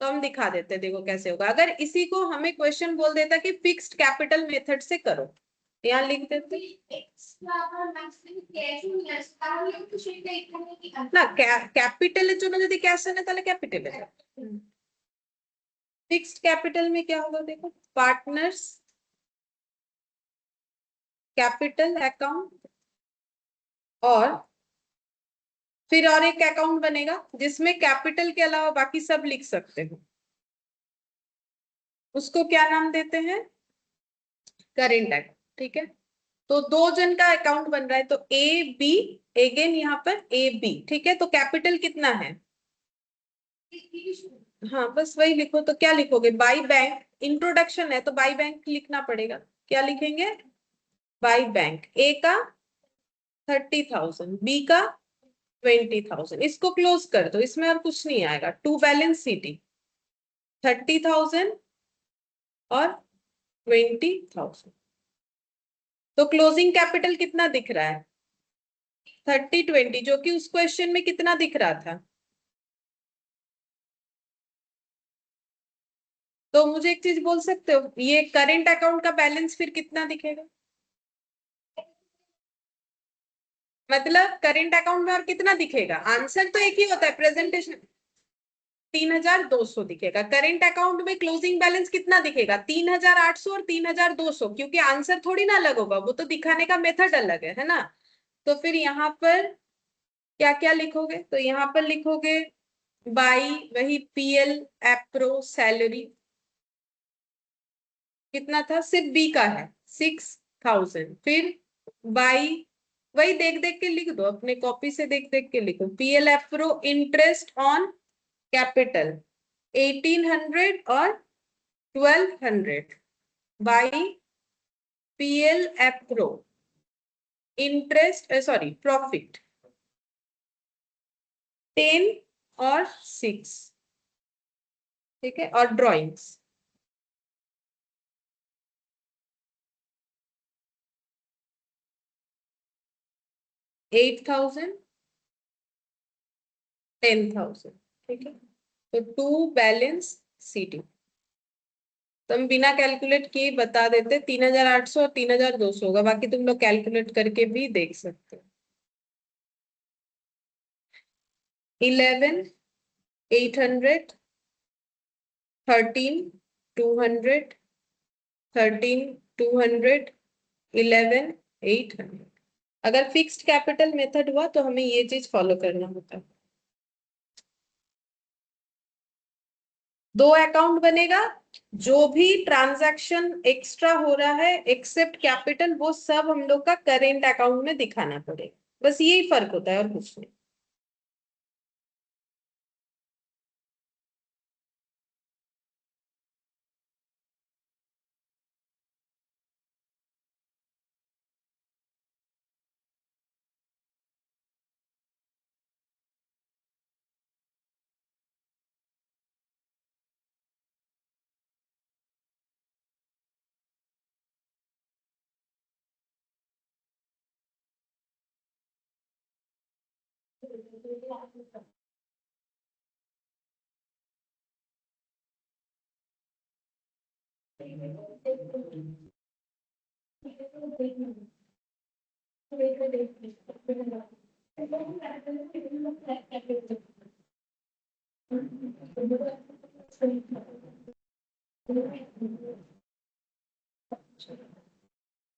तो हम दिखा देते हैं, देखो कैसे होगा। अगर इसी को हमें क्वेश्चन बोल देता कि फिक्स्ड कैपिटल मेथड से करो, यहाँ लिख देते না ক্যাপিটালের জন্য যদি ক্যাশ আনে তাহলে ক্যাপিটালে যাবে। फिक्स्ड कैपिटल में क्या होगा, देखो पार्टनर्स कैपिटल अकाउंट, और फिर और एक अकाउंट बनेगा जिसमें कैपिटल के अलावा बाकी सब लिख सकते हो, उसको क्या नाम देते हैं, करेंट अकाउंट। ठीक है, तो दो जन का अकाउंट बन रहा है, तो ए बी, अगेन यहाँ पर ए बी। ठीक है, तो कैपिटल कितना है, हाँ बस वही लिखो। तो क्या लिखोगे, बाई बैंक, इंट्रोडक्शन है तो बाई बैंक लिखना पड़ेगा। क्या लिखेंगे, बाई बैंक। ए का 30,000, बी का 20,000। इसको क्लोज कर दो, इसमें और कुछ नहीं आएगा। टू बैलेंस सीटी 30,000 और 20,000। तो क्लोजिंग कैपिटल कितना दिख रहा है, 30/20, जो कि उस क्वेश्चन में कितना दिख रहा था। तो मुझे एक चीज बोल सकते हो, ये करेंट अकाउंट का बैलेंस फिर कितना दिखेगा, मतलब करेंट अकाउंट में और कितना दिखेगा। आंसर तो एक ही होता है प्रेजेंटेशन, 3,200 दिखेगा। करेंट अकाउंट में क्लोजिंग बैलेंस कितना दिखेगा, 3,800 और 3,200, क्योंकि आंसर थोड़ी ना अलग होगा, वो तो दिखाने का मेथड अलग है ना। तो फिर यहाँ पर क्या क्या लिखोगे, तो यहाँ पर लिखोगे बाई वही पीएल एप्रो सैलरी, कितना था, सिर्फ बी का है 6,000। फिर बाई वही देख देख के लिख दो, अपने कॉपी से देख देख के लिखो, PL appro interest on capital 1,800 और 1,200 by PL appro interest sorry profit 10 और 6। ठीक है, और ड्रॉइंग्स $8,000 $10,000। ठीक है, तो टू बैलेंस सीटी। तो हम बिना कैलकुलेट किए बता देते 3,800 और 3,200 होगा, बाकी तुम लोग कैलकुलेट करके भी देख सकते हो। 11,800 13,200 13,200 11,800। अगर फिक्स्ड कैपिटल मेथड हुआ तो हमें ये चीज फॉलो करना होता है। दो अकाउंट बनेगा, जो भी ट्रांजैक्शन एक्स्ट्रा हो रहा है एक्सेप्ट कैपिटल, वो सब हम लोग का करेंट अकाउंट में दिखाना पड़ेगा। बस यही फर्क होता है और कुछ नहीं।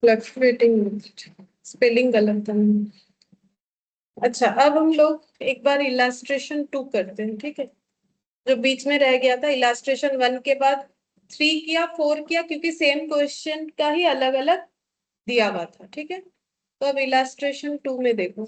फ्लक्चुएटिंग, स्पेलिंग गलत था। अच्छा, अब हम लोग एक बार इलास्ट्रेशन 2 करते हैं। ठीक है, जो बीच में रह गया था, इलास्ट्रेशन 1 के बाद 3 किया 4 किया, क्योंकि सेम क्वेश्चन का ही अलग अलग दिया हुआ था। ठीक है, तो अब इलास्ट्रेशन 2 में देखो,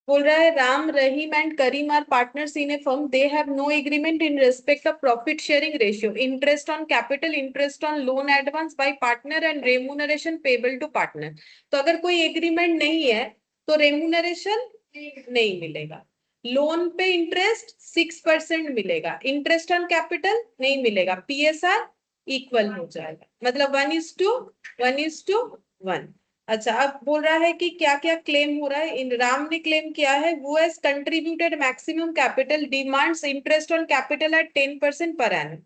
बोल रहा है Ram Rahim and Karim are partners in a firm, they have no agreement in respect of profit sharing ratio, interest on capital, interest on loan advance by partner and remuneration payable to partner. तो अगर कोई एग्रीमेंट नहीं है तो रेम्यूनरेशन नहीं मिलेगा। लोन पे इंटरेस्ट 6% मिलेगा, इंटरेस्ट ऑन कैपिटल नहीं मिलेगा, पीएसआर इक्वल हो जाएगा, मतलब 1:1:1। अच्छा, अब बोल रहा है कि क्या क्या क्लेम हो रहा है। इन राम ने क्लेम किया है, वो has contributed maximum capital, demands interest on capital eight 10% per annum.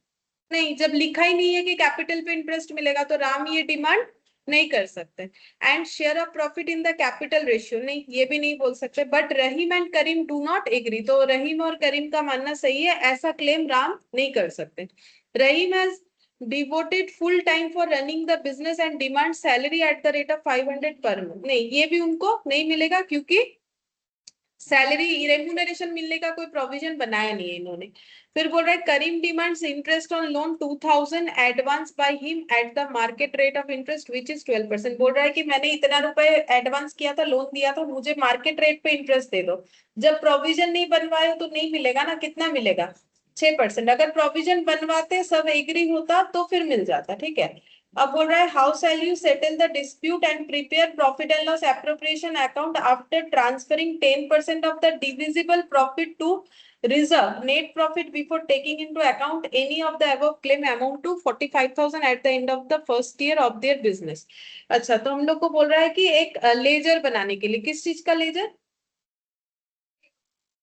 नहीं, जब लिखा ही नहीं है कि कैपिटल पे इंटरेस्ट मिलेगा तो राम ये डिमांड नहीं कर सकते। And share of profit in the capital ratio, नहीं ये भी नहीं बोल सकते। But Rahim and Karim do not agree, तो रहीम और करीम का मानना सही है, ऐसा क्लेम राम नहीं कर सकते। Rahim has devoted full time for running the business and demand salary at the rate of 500 per month, नहीं ये भी उनको नहीं मिलेगा क्योंकि सैलरी रेम्यूनरेशन मिलने का कोई प्रोविजन बनाया नहीं है इन्होंने। फिर बोल रहा है Karim demands interest on loan 2000 advance by him at the market rate of interest which is 12%। बोल रहा है कि मैंने इतना रुपए एडवांस किया था, लोन दिया था, मुझे मार्केट रेट पे इंटरेस्ट दे दो। जब प्रोविजन नहीं बनवाए तो नहीं मिलेगा ना, कितना मिलेगा 6%। अगर प्रोविजन बनवाते सब एग्री होता तो फिर मिल जाता, ठीक है। अब बोल रहा है how shall you settle the dispute and prepare profit and loss appropriation account after transferring 10% of the divisible profit to reserve net profit before taking into account any of the above claim amount to 45,000 at the end of the first year of their business. अच्छा, तो हम लोग को बोल रहा है कि एक लेजर बनाने के लिए, किस चीज का लेजर,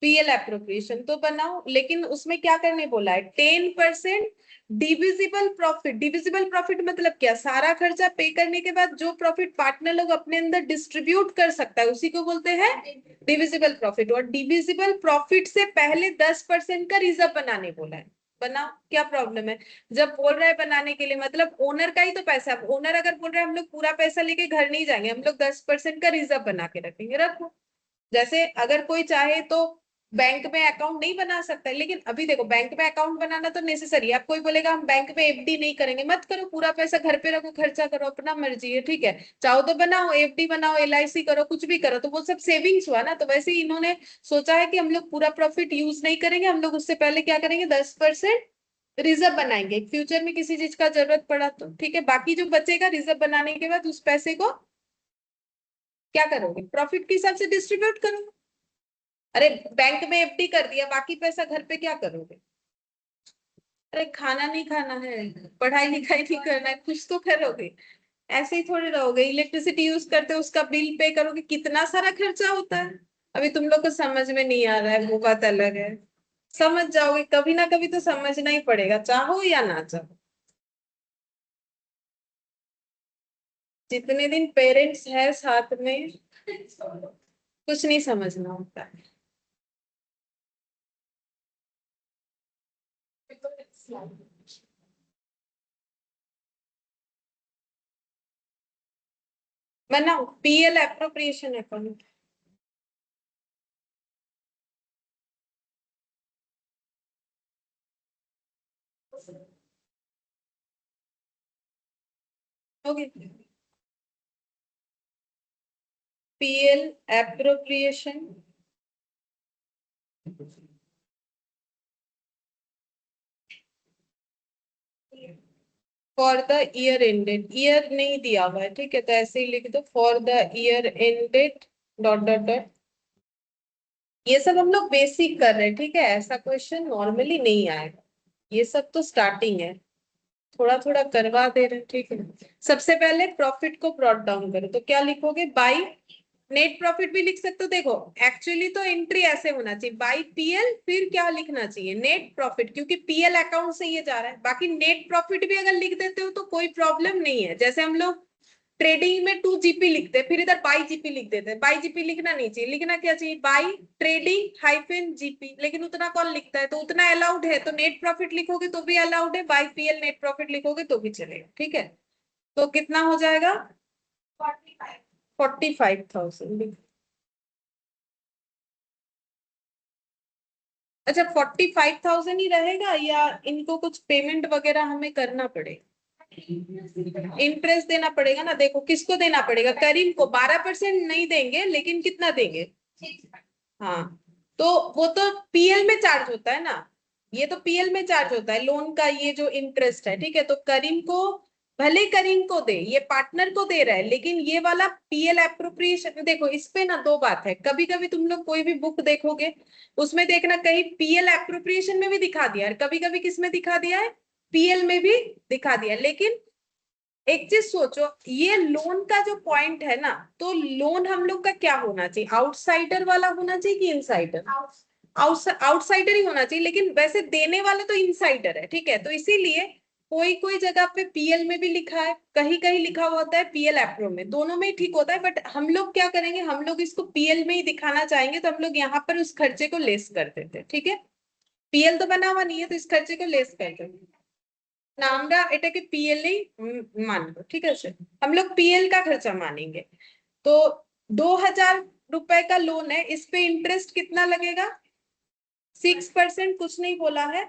पीएल एप्रोप्रिएशन तो बनाओ, लेकिन उसमें क्या करने बोला है, 10% डिविजिबल प्रॉफिट। डिविजिबल प्रॉफिट मतलब क्या, सारा खर्चा पे करने के बाद जो प्रॉफिट पार्टनर लोग अपने अंदर डिस्ट्रीब्यूट कर सकता है उसी को बोलते हैं डिविजिबल प्रॉफिट। और डिविजिबल प्रॉफिट से पहले 10% का रिजर्व बनाने बोला है। बनाओ, क्या प्रॉब्लम है। जब बोल रहा है बनाने के लिए मतलब ओनर का ही तो पैसा, ओनर अगर बोल रहा है हम लोग पूरा पैसा लेके घर नहीं जाएंगे, हम लोग 10% का रिजर्व बना के रखेंगे, रखो। जैसे अगर कोई चाहे तो बैंक में अकाउंट नहीं बना सकता है, लेकिन अभी देखो बैंक में अकाउंट बनाना तो नेसेसरी है। अब कोई बोलेगा हम बैंक में एफडी नहीं करेंगे, मत करो, पूरा पैसा घर पे रखो, खर्चा करो, अपना मर्जी है, ठीक है। चाहो तो बनाओ, एफडी बनाओ, एलआईसी करो, कुछ भी करो, तो वो सब सेविंग्स हुआ ना। तो वैसे ही इन्होंने सोचा है कि हम लोग पूरा प्रॉफिट यूज नहीं करेंगे, हम लोग उससे पहले क्या करेंगे, 10% रिजर्व बनाएंगे, फ्यूचर में किसी चीज का जरूरत पड़ा तो, ठीक है। बाकी जो बचेगा रिजर्व बनाने के बाद उस पैसे को क्या करोगे, प्रॉफिट के हिसाब से डिस्ट्रीब्यूट करो। अरे बैंक में एफडी कर दिया, बाकी पैसा घर पे क्या करोगे। अरे खाना नहीं खाना है, पढ़ाई लिखाई नहीं करना है, कुछ तो करोगे। ऐसे ही थोड़ी रहोगे, इलेक्ट्रिसिटी यूज करते हो उसका बिल पे करोगे, कितना सारा खर्चा होता है। अभी तुम लोग को समझ में नहीं आ रहा है वो बात अलग है, समझ जाओगे, कभी ना कभी तो समझना ही पड़ेगा, चाहो या ना चाहो। जितने दिन पेरेंट्स है साथ में कुछ नहीं समझना होता है। बनाओ PL appropriation account. Okay, PL appropriation for the year ended, year नहीं दिया हुआ है, ठीक है, तो ऐसे ही लिख दो for the year ended dot dot dot. ये सब हम लोग बेसिक कर रहे हैं, ठीक है, ऐसा क्वेश्चन नॉर्मली नहीं आएगा, ये सब तो स्टार्टिंग है, थोड़ा थोड़ा करवा दे रहे हैं, ठीक है। सबसे पहले प्रॉफिट को ब्रॉट डाउन करो, तो क्या लिखोगे, बाई, नेट प्रॉफिट भी लिख सकते हो। देखो एक्चुअली तो एंट्री ऐसे होना चाहिए, बाई पीएल, फिर क्या लिखना चाहिए, नेट प्रॉफिट, क्योंकि पीएल अकाउंट से ये जा रहा है। बाकी नेट प्रॉफिट भी अगर लिख देते हो तो कोई प्रॉब्लम नहीं है। जैसे हम लोग ट्रेडिंग में 2 जीपी लिखते हैं, फिर इधर बाई जीपी लिख देते हैं, बाई जीपी लिखना नहीं चाहिए, लिखना क्या चाहिए, बाई ट्रेडिंग हाइफन जीपी, लेकिन उतना कौन लिखता है, तो उतना अलाउड है, तो नेट प्रॉफिट लिखोगे तो भी अलाउड है, बाई पीएल नेट प्रॉफिट लिखोगे तो भी चलेगा, ठीक है। तो कितना हो जाएगा, 45,000। अच्छा 45,000 ही रहेगा या इनको कुछ पेमेंट वगैरह हमें करना पड़ेगा, इंटरेस्ट देना पड़ेगा ना। देखो किसको देना पड़ेगा, करीम को 12% नहीं देंगे, लेकिन कितना देंगे, हाँ, तो वो तो पीएल में चार्ज होता है ना, ये तो पीएल में चार्ज होता है लोन का, ये जो इंटरेस्ट है, ठीक है। तो करीम को भले करीम को दे, ये पार्टनर को दे रहा है, लेकिन ये वाला पीएल एप्रोप्रिएशन, देखो इस पे ना दो बात है, कभी कभी तुम लोग कोई भी बुक देखोगे उसमें देखना कहीं पीएल एप्रोप्रिएशन में भी दिखा दिया है, कभी कभी किस में दिखा दिया है, पीएल में भी दिखा दिया है। लेकिन एक चीज सोचो, ये लोन का जो पॉइंट है ना, तो लोन हम लोग का क्या होना चाहिए, आउटसाइडर वाला होना चाहिए कि इनसाइडर, आउटसाइडर ही होना चाहिए, लेकिन वैसे देने वाला तो इनसाइडर है, ठीक है। तो इसीलिए कोई कोई जगह पे पीएल में भी लिखा है, कहीं कहीं लिखा हुआ होता है पीएल एप्रो में, दोनों में ही ठीक होता है। बट हम लोग क्या करेंगे, हम लोग इसको पीएल में ही दिखाना चाहेंगे, तो हम लोग यहाँ पर उस खर्चे को लेस कर देते हैं, ठीक है। पीएल तो बना हुआ नहीं है, तो इस खर्चे को लेस कर देते हैं, না আমরা এটাকে পিএল मानबो, ठीक है सर, हम लोग पीएल का खर्चा मानेंगे। तो 2000 रुपए का लोन है, इस पे इंटरेस्ट कितना लगेगा, 6%, कुछ नहीं बोला है,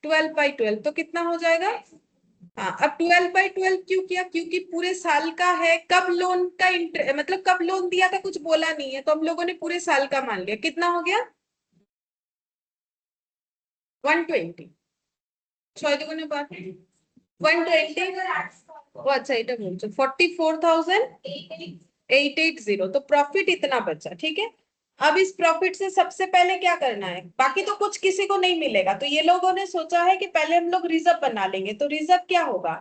12/12, तो कितना हो जाएगा। हाँ, अब 12/12 क्यों किया, क्योंकि पूरे साल का है, कब लोन का मतलब कब लोन दिया था कुछ बोला नहीं है, तो हम लोगों ने पूरे साल का मान लिया, कितना हो गया 120, 6 দুগুণে 120, ও আচ্ছা এটা বলছো 44,880, तो प्रॉफिट इतना बचा, ठीक है। अब इस प्रॉफिट से सबसे पहले क्या करना है, बाकी तो कुछ किसी को नहीं मिलेगा, तो ये लोगों ने सोचा है कि पहले हम लोग रिजर्व बना लेंगे, तो रिजर्व क्या होगा,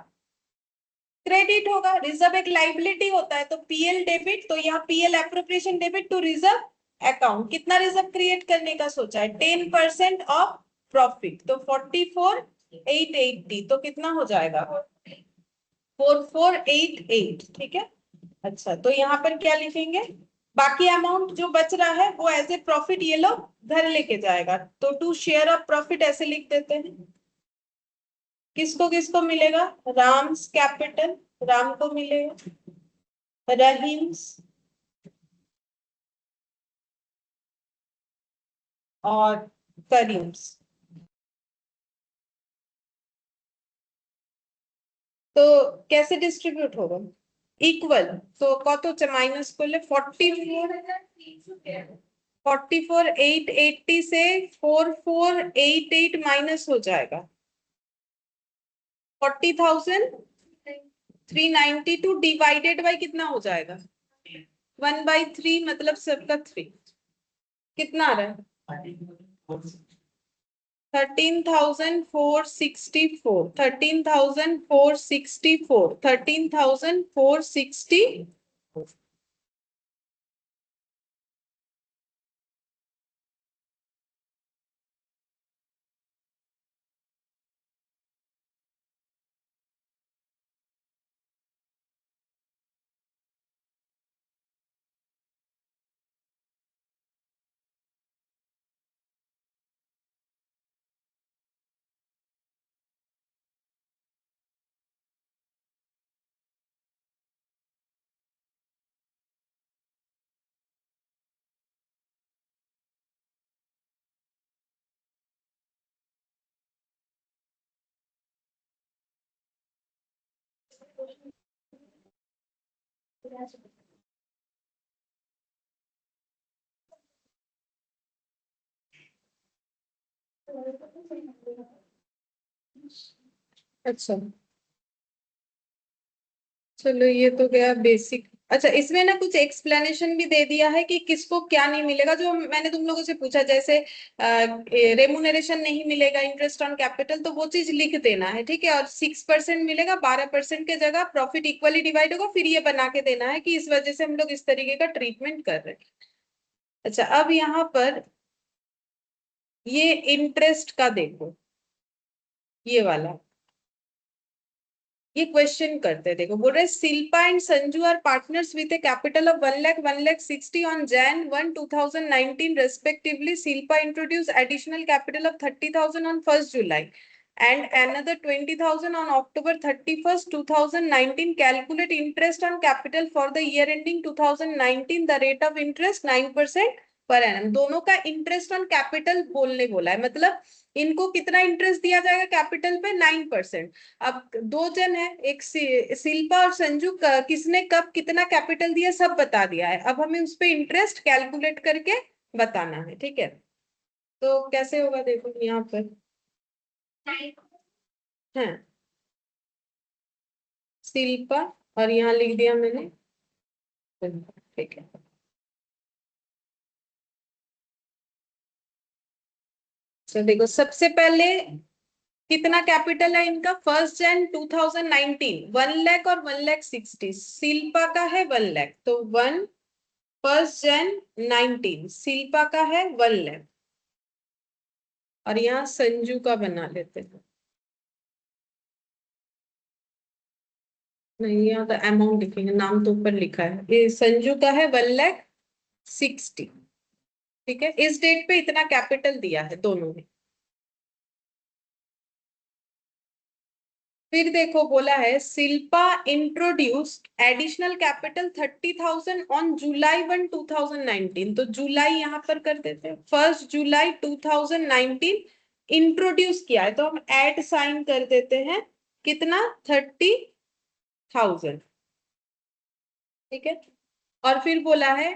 क्रेडिट होगा। रिजर्व एक लाइबिलिटी होता है, तो पीएल डेबिट, तो यहाँ PL appropriation debit to reserve account, कितना रिजर्व क्रिएट करने का सोचा है, 10% ऑफ प्रॉफिट, तो 44,880, तो कितना हो जाएगा 4488, ठीक है। अच्छा, तो यहाँ पर क्या लिखेंगे, बाकी अमाउंट जो बच रहा है वो एज ए प्रॉफिट ये लोग घर लेके जाएगा, तो टू शेयर ऑफ प्रॉफिट ऐसे लिख देते हैं। किसको किसको मिलेगा, राम्स कैपिटल, राम को मिलेगा, रहीम्स और करीम्स। तो कैसे डिस्ट्रीब्यूट होगा, इक्वल, तो कत माइनस कर ले 44,880 से 4488 माइनस हो जाएगा 40,392 डिवाइडेड बाई कितना हो जाएगा 1/3, मतलब सबका 3, कितना आ रहा है 13,464, 13,464, 13,460, अच्छा चलो ये तो गया बेसिक। अच्छा, इसमें ना कुछ एक्सप्लेनेशन भी दे दिया है कि किसको क्या नहीं मिलेगा, जो मैंने तुम लोगों से पूछा, जैसे रेमुनरेशन नहीं मिलेगा, इंटरेस्ट ऑन कैपिटल, तो वो चीज लिख देना है, ठीक है। और 6% मिलेगा, 12% के जगह प्रॉफिट इक्वली डिवाइड होगा, फिर ये बना के देना है कि इस वजह से हम लोग इस तरीके का ट्रीटमेंट कर रहे हैं। अच्छा, अब यहाँ पर ये इंटरेस्ट का देखो, ये वाला, ये क्वेश्चन करते हैं, देखो बोल रहे Shilpa and Sanju are partners with a capital of 1,60,000 on Jan 1, 2019 respectively. Shilpa introduced additional capital of 30,000 on 1st July and another 20,000 on October 31st, 2019. Calculate interest on capital for the year ending 2019. The rate of interest 9% per annum. दोनों का इंटरेस्ट ऑन कैपिटल बोलने बोला है, मतलब इनको कितना इंटरेस्ट दिया जाएगा कैपिटल पे 9%। अब दो जन है, एक शिल्पा और संजू, किसने कब कितना कैपिटल दिया सब बता दिया है, अब हमें उस पे इंटरेस्ट कैलकुलेट करके बताना है, ठीक है। तो कैसे होगा देखो यहाँ पर, हाँ शिल्पा, और यहाँ लिख दिया मैंने, ठीक है। तो देखो सबसे पहले कितना कैपिटल है इनका, 1 जन 2019 1 लाख और 1,60,000, शिल्पा का है 1 लाख, तो 1 Jan 19 शिल्पा का है 1 लाख, और यहाँ संजू का बना लेते हैं। नहीं, यहाँ तो अमाउंट लिखेंगे, नाम तो ऊपर लिखा है, ये संजू का है 1,60,000, ठीक है। इस डेट पे इतना कैपिटल दिया है दोनों ने। फिर देखो बोला है Shilpa introduced additional capital 30,000 on July 1 2019, तो जुलाई यहाँ पर कर देते हैं, 1 जुलाई 2019 इंट्रोड्यूस किया है, तो हम ऐड साइन कर देते हैं, कितना, 30,000, ठीक है। और फिर बोला है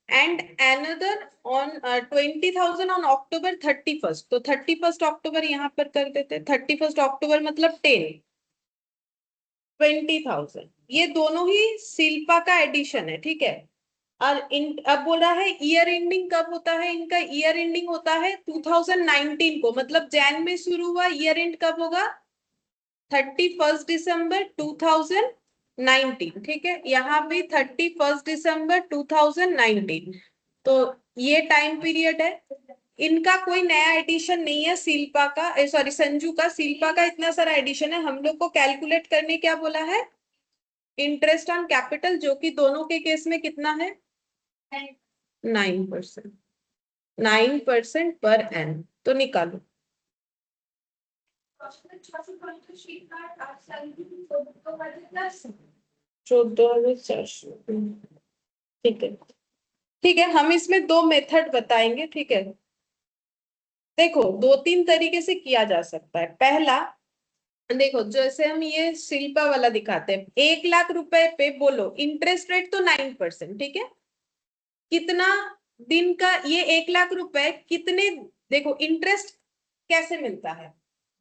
and another on 20,000 on October 31, तो 31 अक्टूबर यहाँ पर कर देते हैं, 31 अक्टूबर मतलब 20,000, ये दोनों ही शिल्पा का एडिशन है, ठीक है। और अब बोल रहा है ईयर एंडिंग कब होता है इनका, ईयर एंडिंग होता है 2019 को, मतलब जैन में शुरू हुआ, ईयर एंड कब होगा, 31 दिसंबर 2019, ठीक है। यहाँ भी 31 दिसंबर 2019, तो ये टाइम पीरियड है। इनका कोई नया एडिशन नहीं है शिल्पा का, सॉरी संजू का, शिल्पा का इतना सारा एडिशन है। हम लोग को कैलकुलेट करने क्या बोला है, इंटरेस्ट ऑन कैपिटल, जो कि दोनों के केस में कितना है, 9%, 9% पर एन, तो निकालो। 14,400, ठीक है, ठीक है। हम इसमें दो मेथड बताएंगे, ठीक है। देखो 2-3 तरीके से किया जा सकता है। पहला, देखो जैसे हम ये शिल्पा वाला दिखाते हैं, 1 लाख रुपए पे बोलो इंटरेस्ट रेट तो 9%, ठीक है। कितना दिन का ये 1 लाख रुपए कितने, देखो इंटरेस्ट कैसे मिलता है,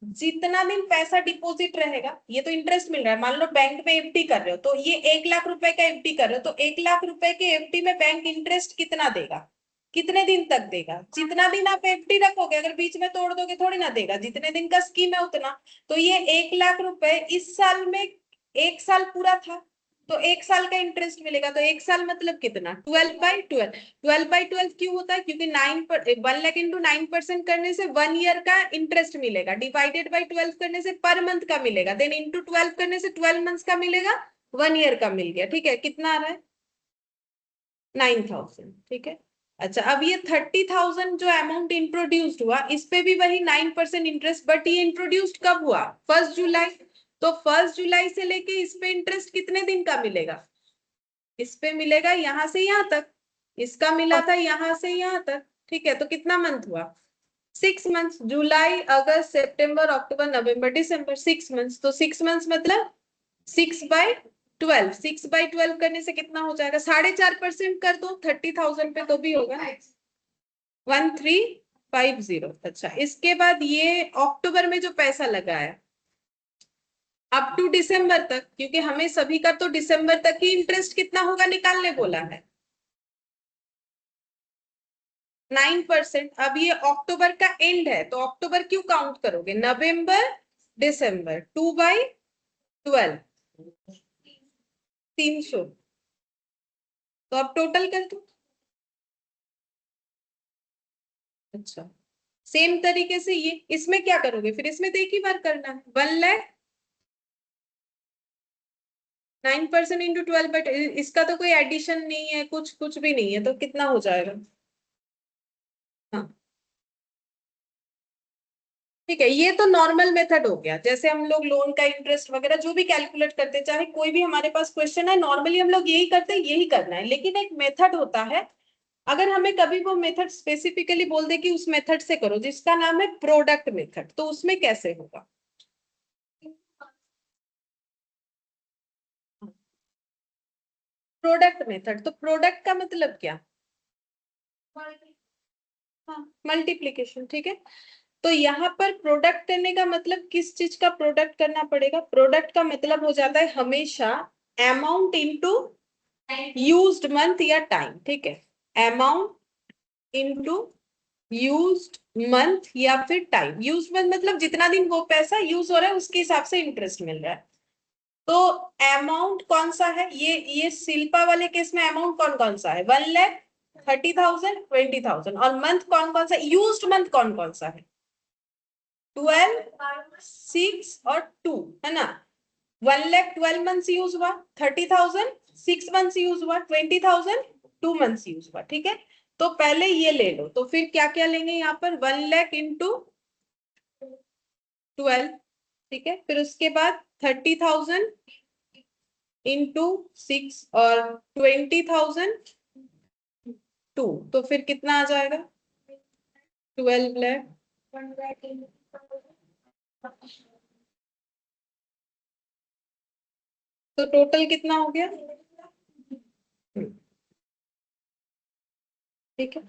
जितना दिन पैसा डिपॉजिट रहेगा, ये तो इंटरेस्ट मिल रहा है। मान लो बैंक में एफडी कर रहे हो, तो ये 1 लाख रुपए का एफडी कर रहे हो, तो 1 लाख रुपए के एफडी में बैंक इंटरेस्ट कितना देगा, कितने दिन तक देगा, जितना दिन आप एफडी रखोगे, अगर बीच में तोड़ दोगे थोड़ी ना देगा, जितने दिन का स्कीम है उतना। तो ये 1 लाख रुपए इस साल में 1 साल पूरा था, तो 1 साल का इंटरेस्ट मिलेगा, तो 1 साल मतलब कितना, 12/12, 12/12 क्यों होता है, क्योंकि 1 लाख इंटू 9% करने से 1 ईयर का इंटरेस्ट मिलेगा, डिवाइडेड बाई 12 करने से पर मंथ का मिलेगा, देन इंटू 12 करने से 12 मंथ्स का मिलेगा, 1 ईयर का मिल गया, ठीक है। कितना आ रहा है, 9,000, ठीक है। अच्छा, अब ये 30,000 जो अमाउंट इंट्रोड्यूस्ड हुआ, इस पे भी वही 9% इंटरेस्ट, बट ये इंट्रोड्यूस्ड कब हुआ, 1 जुलाई, तो 1 जुलाई से लेके इस पे इंटरेस्ट कितने दिन का मिलेगा, इस पे मिलेगा यहाँ से यहाँ तक, इसका मिला था यहाँ से यहाँ तक, ठीक है। तो कितना मंथ हुआ, 6 मंथ्स, जुलाई अगस्त सितंबर अक्टूबर नवंबर दिसंबर, 6 मंथ्स, तो 6 मंथ्स मतलब 6/12, 6/12 करने से कितना हो जाएगा, 4.5% कर दो 30,000 पे, तो भी होगा 1350। अच्छा, इसके बाद ये अक्टूबर में जो पैसा लगा है अप टू दिसंबर तक, क्योंकि हमें सभी का तो दिसंबर तक ही इंटरेस्ट कितना होगा निकालने बोला है, 9%। अब ये अक्टूबर का एंड है, तो अक्टूबर क्यों काउंट करोगे, नवंबर दिसंबर, 2/12, 300, तो अब टोटल कर दो। अच्छा, सेम तरीके से ये इसमें क्या करोगे, फिर इसमें तो एक ही बार करना है, 1 लाख 9% इंटू 12, बट इसका तो कोई एडिशन नहीं है, कुछ कुछ भी नहीं है, तो कितना हो जाएगा, हाँ ठीक है। ये तो नॉर्मल मेथड हो गया, जैसे हम लोग लोन का इंटरेस्ट वगैरह जो भी कैलकुलेट करते हैं, चाहे कोई भी हमारे पास क्वेश्चन है, नॉर्मली हम लोग यही करते हैं, यही करना है। लेकिन एक मेथड होता है, अगर हमें कभी वो मेथड स्पेसिफिकली बोल दे कि उस मेथड से करो, जिसका नाम है प्रोडक्ट मेथड, तो उसमें कैसे होगा, प्रोडक्ट मेथड, तो प्रोडक्ट का मतलब क्या, हाँ मल्टीप्लीकेशन, ठीक है। तो यहाँ पर प्रोडक्ट करने का मतलब किस चीज का प्रोडक्ट करना पड़ेगा? प्रोडक्ट का मतलब हो जाता है हमेशा अमाउंट इनटू यूज्ड मंथ या टाइम, ठीक है, अमाउंट इनटू यूज्ड मंथ या फिर टाइम। यूज्ड मंथ मतलब जितना दिन वो पैसा यूज हो रहा है उसके हिसाब से इंटरेस्ट मिल रहा है। तो अमाउंट कौन सा है? ये शिल्पा वाले केस में अमाउंट कौन कौन सा है? 1,30,000, 20,000। और मंथ कौन कौन सा? यूज्ड मंथ कौन कौन सा है? 12, 6 और 2, है ना। 1,12,000 मंथ्स यूज हुआ, 30,000 6 मंथ्स यूज हुआ, 20,000 2 मंथ्स यूज हुआ, ठीक है। तो पहले ये ले लो, तो फिर क्या क्या लेंगे यहाँ पर? 1,00,000 इंटू 12, ठीक है। फिर उसके बाद 30,000 इंटू 6 और 20,000 2, तो फिर कितना आ जाएगा? 12,00,000। तो टोटल कितना हो गया? ठीक है,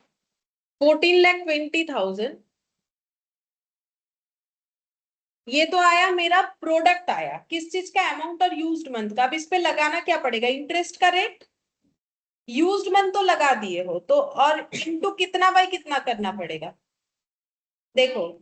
14,20,000। ये तो आया मेरा प्रोडक्ट आया, किस चीज का? अमाउंट और यूज्ड मंथ का। अब इस पे लगाना क्या पड़ेगा? इंटरेस्ट का रेट। यूज्ड मंथ तो लगा दिए हो, तो और इनटू कितना बाय कितना करना पड़ेगा? देखो,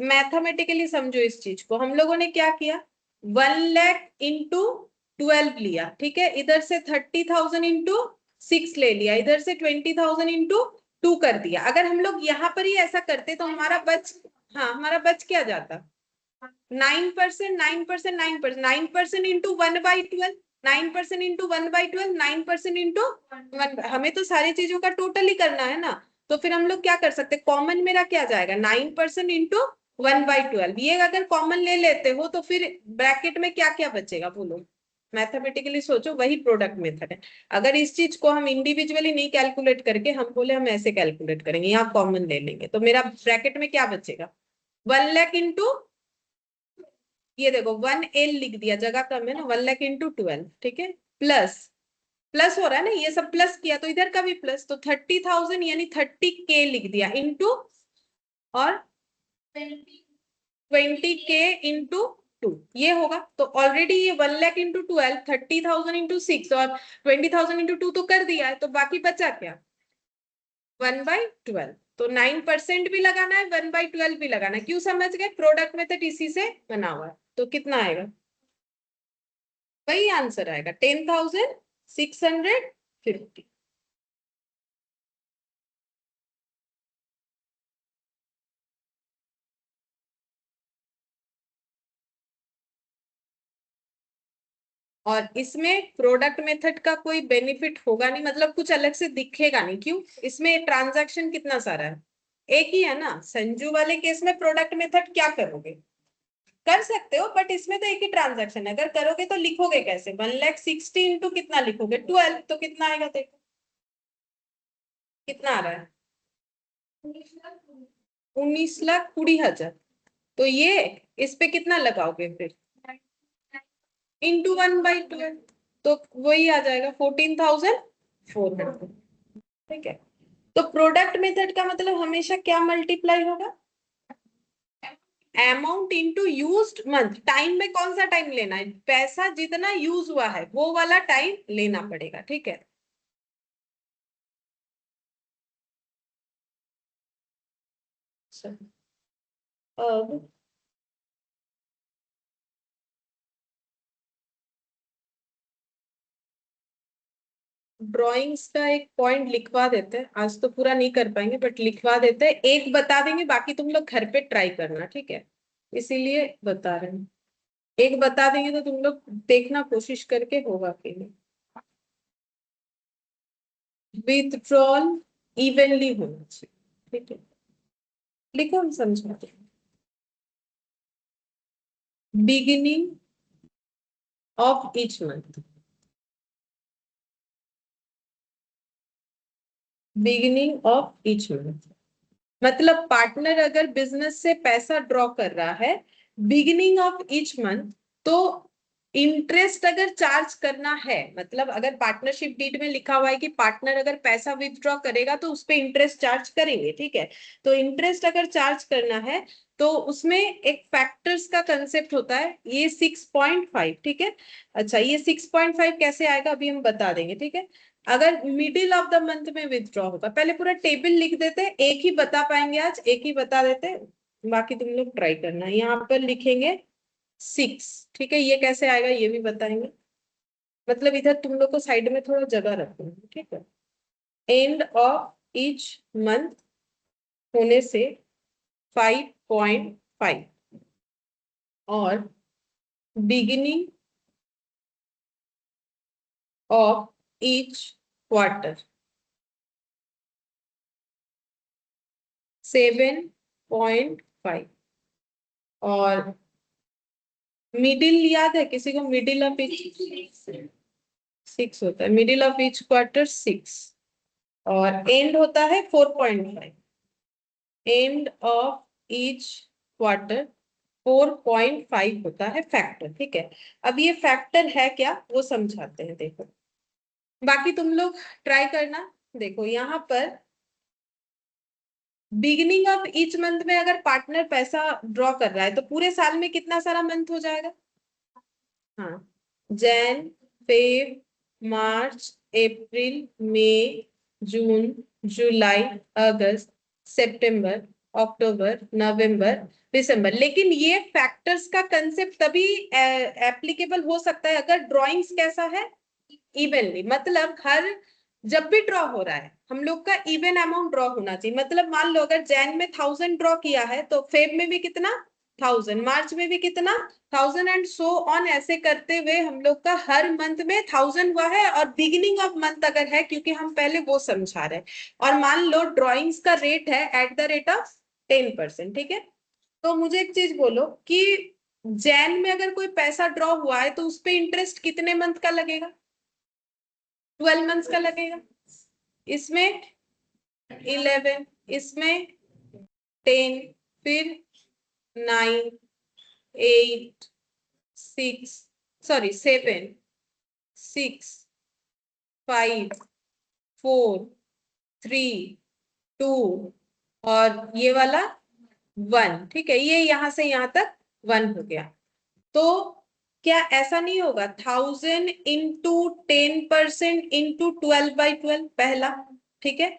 मैथमेटिकली समझो इस चीज को। हम लोगों ने क्या किया? 1,00,000 इंटू 12 लिया, ठीक है। इधर से 30,000 इंटू 6 ले लिया, इधर से 20,000 इंटू 2 कर दिया। अगर हम लोग यहाँ पर ही ऐसा करते तो हमारा बच, हाँ हमारा बच क्या जाता? 9%, 9%, 9%, 9% इंटू 1/12, 9% इंटू 1/12, 9% इंटू 1। हमें तो सारी चीजों का टोटल ही करना है ना। तो फिर हम लोग क्या कर सकते? कॉमन मेरा क्या जाएगा? 9% इंटू 1/12। ये अगर कॉमन ले लेते हो तो फिर ब्रैकेट में क्या क्या बचेगा बोलो? मैथमेटिकली सोचो, वही प्रोडक्ट मेथड है। अगर इस चीज को हम इंडिविजुअली नहीं कैलकुलेट करके हम बोले हम ऐसे कैलकुलेट करेंगे, यहाँ कॉमन ले लेंगे, तो मेरा ब्रैकेट में क्या बचेगा? 1,00,000 इंटू, ये देखो 1L लिख दिया, जगह कम है ना, 1,00,000 इंटू 12, ठीक है। प्लस, प्लस हो रहा है ना, ये सब प्लस किया तो इधर का भी प्लस, तो 30,000 यानी 30K लिख दिया इंटू, और 20K इंटू 2, ये होगा। तो ऑलरेडी ये 1,00,000 इंटू 12, 30,000 इंटू 6 और 20,000 इंटू 2 तो कर दिया है, तो बाकी बचा क्या? 1/12। तो 9% भी लगाना है, 1/12 भी लगाना है। क्यों? समझ गए? प्रोडक्ट मेथड इसी से बना हुआ है। तो कितना आएगा? वही आंसर आएगा, 10,650। और इसमें प्रोडक्ट मेथड का कोई बेनिफिट होगा नहीं, मतलब कुछ अलग से दिखेगा नहीं। क्यों? इसमें ट्रांजैक्शन कितना सारा है, एक ही है ना। संजू वाले केस में प्रोडक्ट मेथड क्या करोगे? कर सकते हो, बट इसमें तो एक ही ट्रांजैक्शन है। अगर करोगे तो लिखोगे कैसे? 1,60,000 इंटू कितना लिखोगे? 12, तो कितना आएगा देखो, कितना आ रहा है? 19,20,000। तो ये इस पे कितना लगाओगे फिर? इंटू 1/12, तो वही आ जाएगा 14,400, ठीक है। तो प्रोडक्ट मेथड का मतलब हमेशा क्या मल्टीप्लाई होगा? Amount into used month. Time में कौन सा टाइम लेना है? पैसा जितना यूज हुआ है वो वाला टाइम लेना पड़ेगा, ठीक है। अब ड्राइंग्स का एक पॉइंट लिखवा देते हैं, आज तो पूरा नहीं कर पाएंगे बट लिखवा देते हैं। एक बता देंगे, बाकी तुम लोग घर पे ट्राई करना, ठीक है। इसीलिए बता रहे हैं, एक बता देंगे तो तुम लोग देखना कोशिश करके होगा कि नहीं। विथड्रॉल इवनली होना चाहिए, ठीक है। लिखो, हम समझाते हैं। Beginning of each month, beginning of each month मतलब पार्टनर अगर बिजनेस से पैसा ड्रॉ कर रहा है बिगिनिंग ऑफ ईच मंथ, तो इंटरेस्ट अगर चार्ज करना है, मतलब अगर पार्टनरशिप डीड में लिखा हुआ है कि पार्टनर अगर पैसा विथड्रॉ करेगा तो उस पे इंटरेस्ट चार्ज करेंगे, ठीक है। तो इंटरेस्ट अगर चार्ज करना है तो उसमें एक फैक्टर्स का कंसेप्ट होता है, ये 6.5, ठीक है। अच्छा, ये 6.5 कैसे आएगा अभी हम बता देंगे, ठीक है। अगर मिडिल ऑफ द मंथ में विथड्रॉ होगा, पहले पूरा टेबल लिख देते, एक ही बता पाएंगे आज, एक ही बता देते, बाकी तुम लोग ट्राई करना। यहाँ पर लिखेंगे 6, ठीक है। ये कैसे आएगा ये भी बताएंगे, मतलब इधर तुम लोग को साइड में थोड़ा जगह रखना है, ठीक है। एंड ऑफ ईच मंथ होने से 5.5 और बिगिनिंग ऑफ ईच क्वार्टर 7.5 और मिडिल याद है किसी को? मिडिल ऑफ ईच 6 होता है, मिडिल ऑफ ईच क्वार्टर 6 और एंड होता है 4.5। एंड ऑफ ईच क्वार्टर 4.5 होता है फैक्टर, ठीक है। अब ये फैक्टर है क्या वो समझाते हैं, देखो। बाकी तुम लोग ट्राई करना। देखो यहाँ पर बिगिनिंग ऑफ ईच मंथ में अगर पार्टनर पैसा ड्रॉ कर रहा है तो पूरे साल में कितना सारा मंथ हो जाएगा? हाँ, जैन, फेब, मार्च, अप्रैल, मई, जून, जुलाई, अगस्त, सितंबर, अक्टूबर, नवंबर, दिसंबर। लेकिन ये फैक्टर्स का कंसेप्ट तभी एप्लीकेबल हो सकता है अगर ड्राइंग्स कैसा है, इवनली, मतलब हर जब भी ड्रॉ हो रहा है हम लोग का इवन अमाउंट ड्रॉ होना चाहिए। मतलब मान लो अगर जैन में 1000 ड्रॉ किया है तो फेब में भी कितना? 1000, मार्च में भी कितना? 1000 एंड सो ऑन, ऐसे करते हुए हम लोग का हर मंथ में 1000 हुआ है। और बिगिनिंग ऑफ मंथ अगर है, क्योंकि हम पहले वो समझा रहे हैं, और मान लो ड्रॉइंग्स का रेट है @ 10%, ठीक है। तो मुझे एक चीज बोलो कि जैन में अगर कोई पैसा ड्रॉ हुआ है तो उस पर इंटरेस्ट कितने मंथ का लगेगा? 12 मंथ्स का लगेगा। इसमें 11, इसमें 10, फिर 9, 8, 6, सॉरी 7, 6, 5, 4, 3, 2 और ये वाला 1, ठीक है। ये यहां से यहां तक 1 हो गया। तो क्या ऐसा नहीं होगा 1000 इंटू 10% इंटू 12/12 पहला, ठीक है।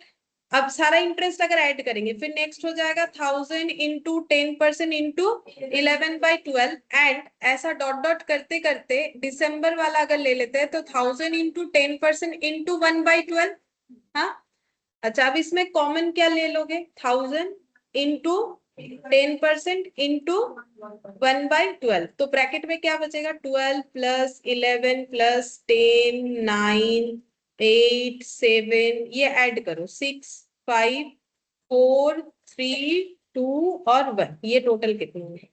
अब सारा इंटरेस्ट अगर ऐड करेंगे फिर नेक्स्ट हो जाएगा 1000 इंटू 10% इंटू 11/12 एंड ऐसा डॉट डॉट करते करते दिसंबर वाला अगर ले लेते हैं तो 1000 इंटू 10% इंटू 1/12। हाँ, अच्छा, अब इसमें कॉमन क्या ले लोगे? 1000 इंटू 10% इंटू 1/12, तो ब्रैकेट में क्या बचेगा? 12 प्लस 11 प्लस 10, 9, 8, 7, ये ऐड करो 6, 5, 4, 3, 2 और 1, ये टोटल कितने है?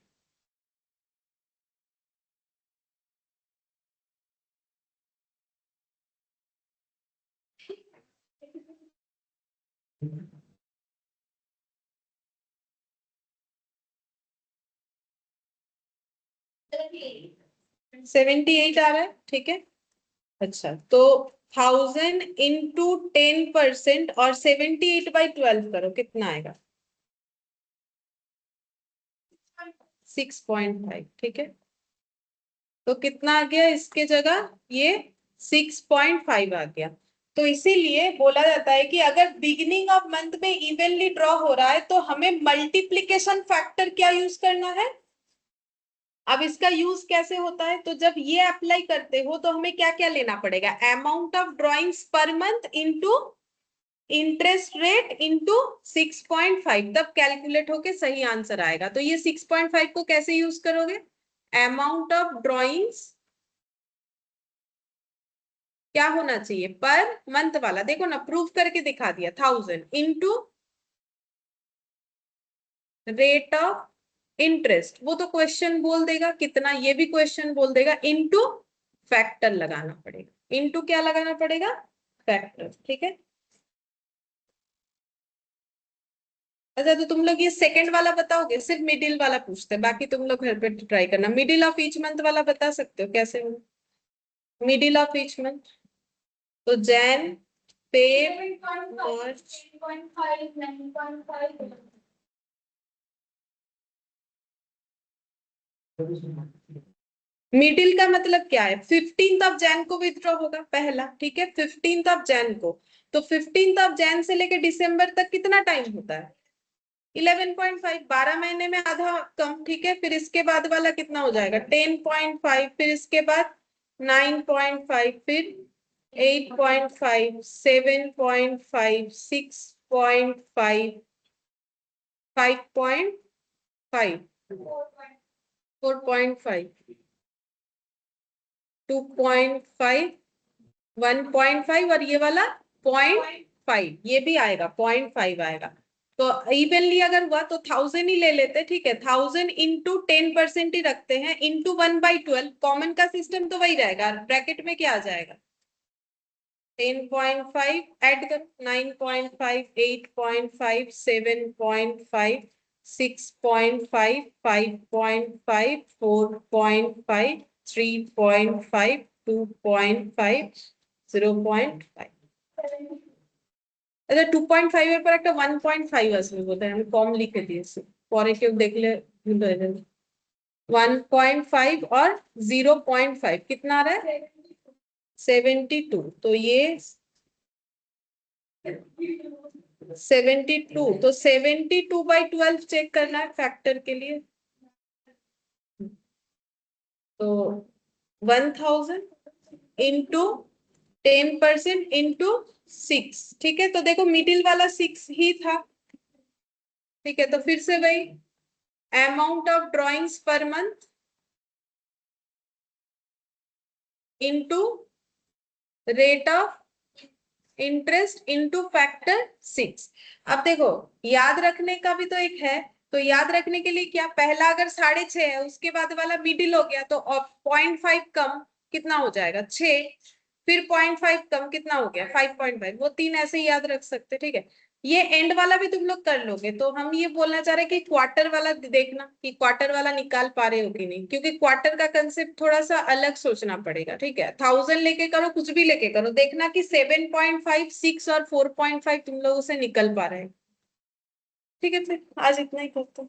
सेवेंटी 78 आ रहा है, ठीक है। अच्छा, तो 1000 इंटू 10% और 78/12 करो, कितना आएगा? 6.5, ठीक है। तो कितना आ गया इसके जगह? ये 6.5 आ गया। तो इसीलिए बोला जाता है कि अगर बिगिनिंग ऑफ मंथ में इवनली ड्रॉ हो रहा है तो हमें मल्टीप्लीकेशन फैक्टर क्या यूज करना है। अब इसका यूज कैसे होता है? तो जब ये अप्लाई करते हो तो हमें क्या क्या लेना पड़ेगा? Amount of drawings per month into interest rate into 6.5, तब कैलकुलेट होके सही आंसर आएगा। तो ये 6.5 को कैसे यूज करोगे? अमाउंट ऑफ ड्रॉइंग्स क्या होना चाहिए पर मंथ वाला, देखो ना प्रूफ करके दिखा दिया, 1000 इंटू रेट ऑफ इंटरेस्ट, वो तो क्वेश्चन बोल देगा कितना, ये भी क्वेश्चन बोल देगा, इंटू फैक्टर लगाना पड़ेगा। इंटू क्या लगाना पड़ेगा? फैक्टर, ठीक है। अच्छा तो तुम लोग ये सेकंड वाला बताओगे, सिर्फ मिडिल वाला पूछते हैं, बाकी तुम लोग घर पे ट्राई करना। मिडिल ऑफ ईच मंथ वाला बता सकते हो कैसे? मिडिल ऑफ ईच मंथ, तो जैन, फेब, 11.5, मार्च। 8.5, 9.5. मिडिल का मतलब क्या है? 15th ऑफ जैन को विथड्रॉ होगा पहला, ठीक है, 15th ऑफ जैन को। तो 15th ऑफ जैन से लेके दिसंबर तक कितना टाइम होता है? 11.5, 12 महीने में आधा कम, ठीक है। फिर इसके बाद वाला कितना हो जाएगा? 10.5, फिर इसके बाद 9.5, फिर 8.5, 7.5, 6.5, 5.5, 4.5, 2.5, 1.5, और ये वाला 0.5, ये भी आएगा, 0.5 आएगा। तो इवनली अगर हुआ तो 1000 ही ले लेते, ठीक है। 1000 इंटू 10% ही रखते हैं, इंटू 1/12, कॉमन का सिस्टम तो वही रहेगा, ब्रैकेट में क्या आ जाएगा? 10.5 ऐड करो, 9.5, 8.5, 7.5, 6.5, 5.5, 4.5, 3.5, 2.5, 0.5। আচ্ছা 2.5 এর পর একটা 1.5 আসবে বোধহয়, আমি কম লিখে দিয়েছি, পরে কেউ দেখলে ভুল হয়ে যাবে। 1.5 और 0.5 कितना आ रहा है? 72। तो ये 72, तो 72/12 चेक करना है फैक्टर के लिए। तो 1000 इंटू 10% इंटू 6, ठीक है। तो देखो मिडिल वाला 6 ही था, ठीक है। तो फिर से वही amount of drawings per month into rate of interest into factor 6। अब देखो याद रखने का भी तो एक है, तो याद रखने के लिए क्या, पहला अगर 6.5 है, उसके बाद वाला मिडिल हो गया, तो 0.5 कम कितना हो जाएगा? 6। फिर 0.5 कम कितना हो गया? 5.5। वो तीन ऐसे ही याद रख सकते, ठीक है। ये एंड वाला भी तुम लोग कर लोगे। तो हम ये बोलना चाह रहे हैं कि क्वार्टर वाला देखना कि क्वार्टर वाला निकाल पा रहे हो कि नहीं, क्योंकि क्वार्टर का कंसेप्ट थोड़ा सा अलग सोचना पड़ेगा, ठीक है। 1000 लेके करो, कुछ भी लेके करो, देखना कि 7.5, 6 और 4.5 तुम लोगों से निकल पा रहे हैं, ठीक है। फिर आज इतना ही करते हैं।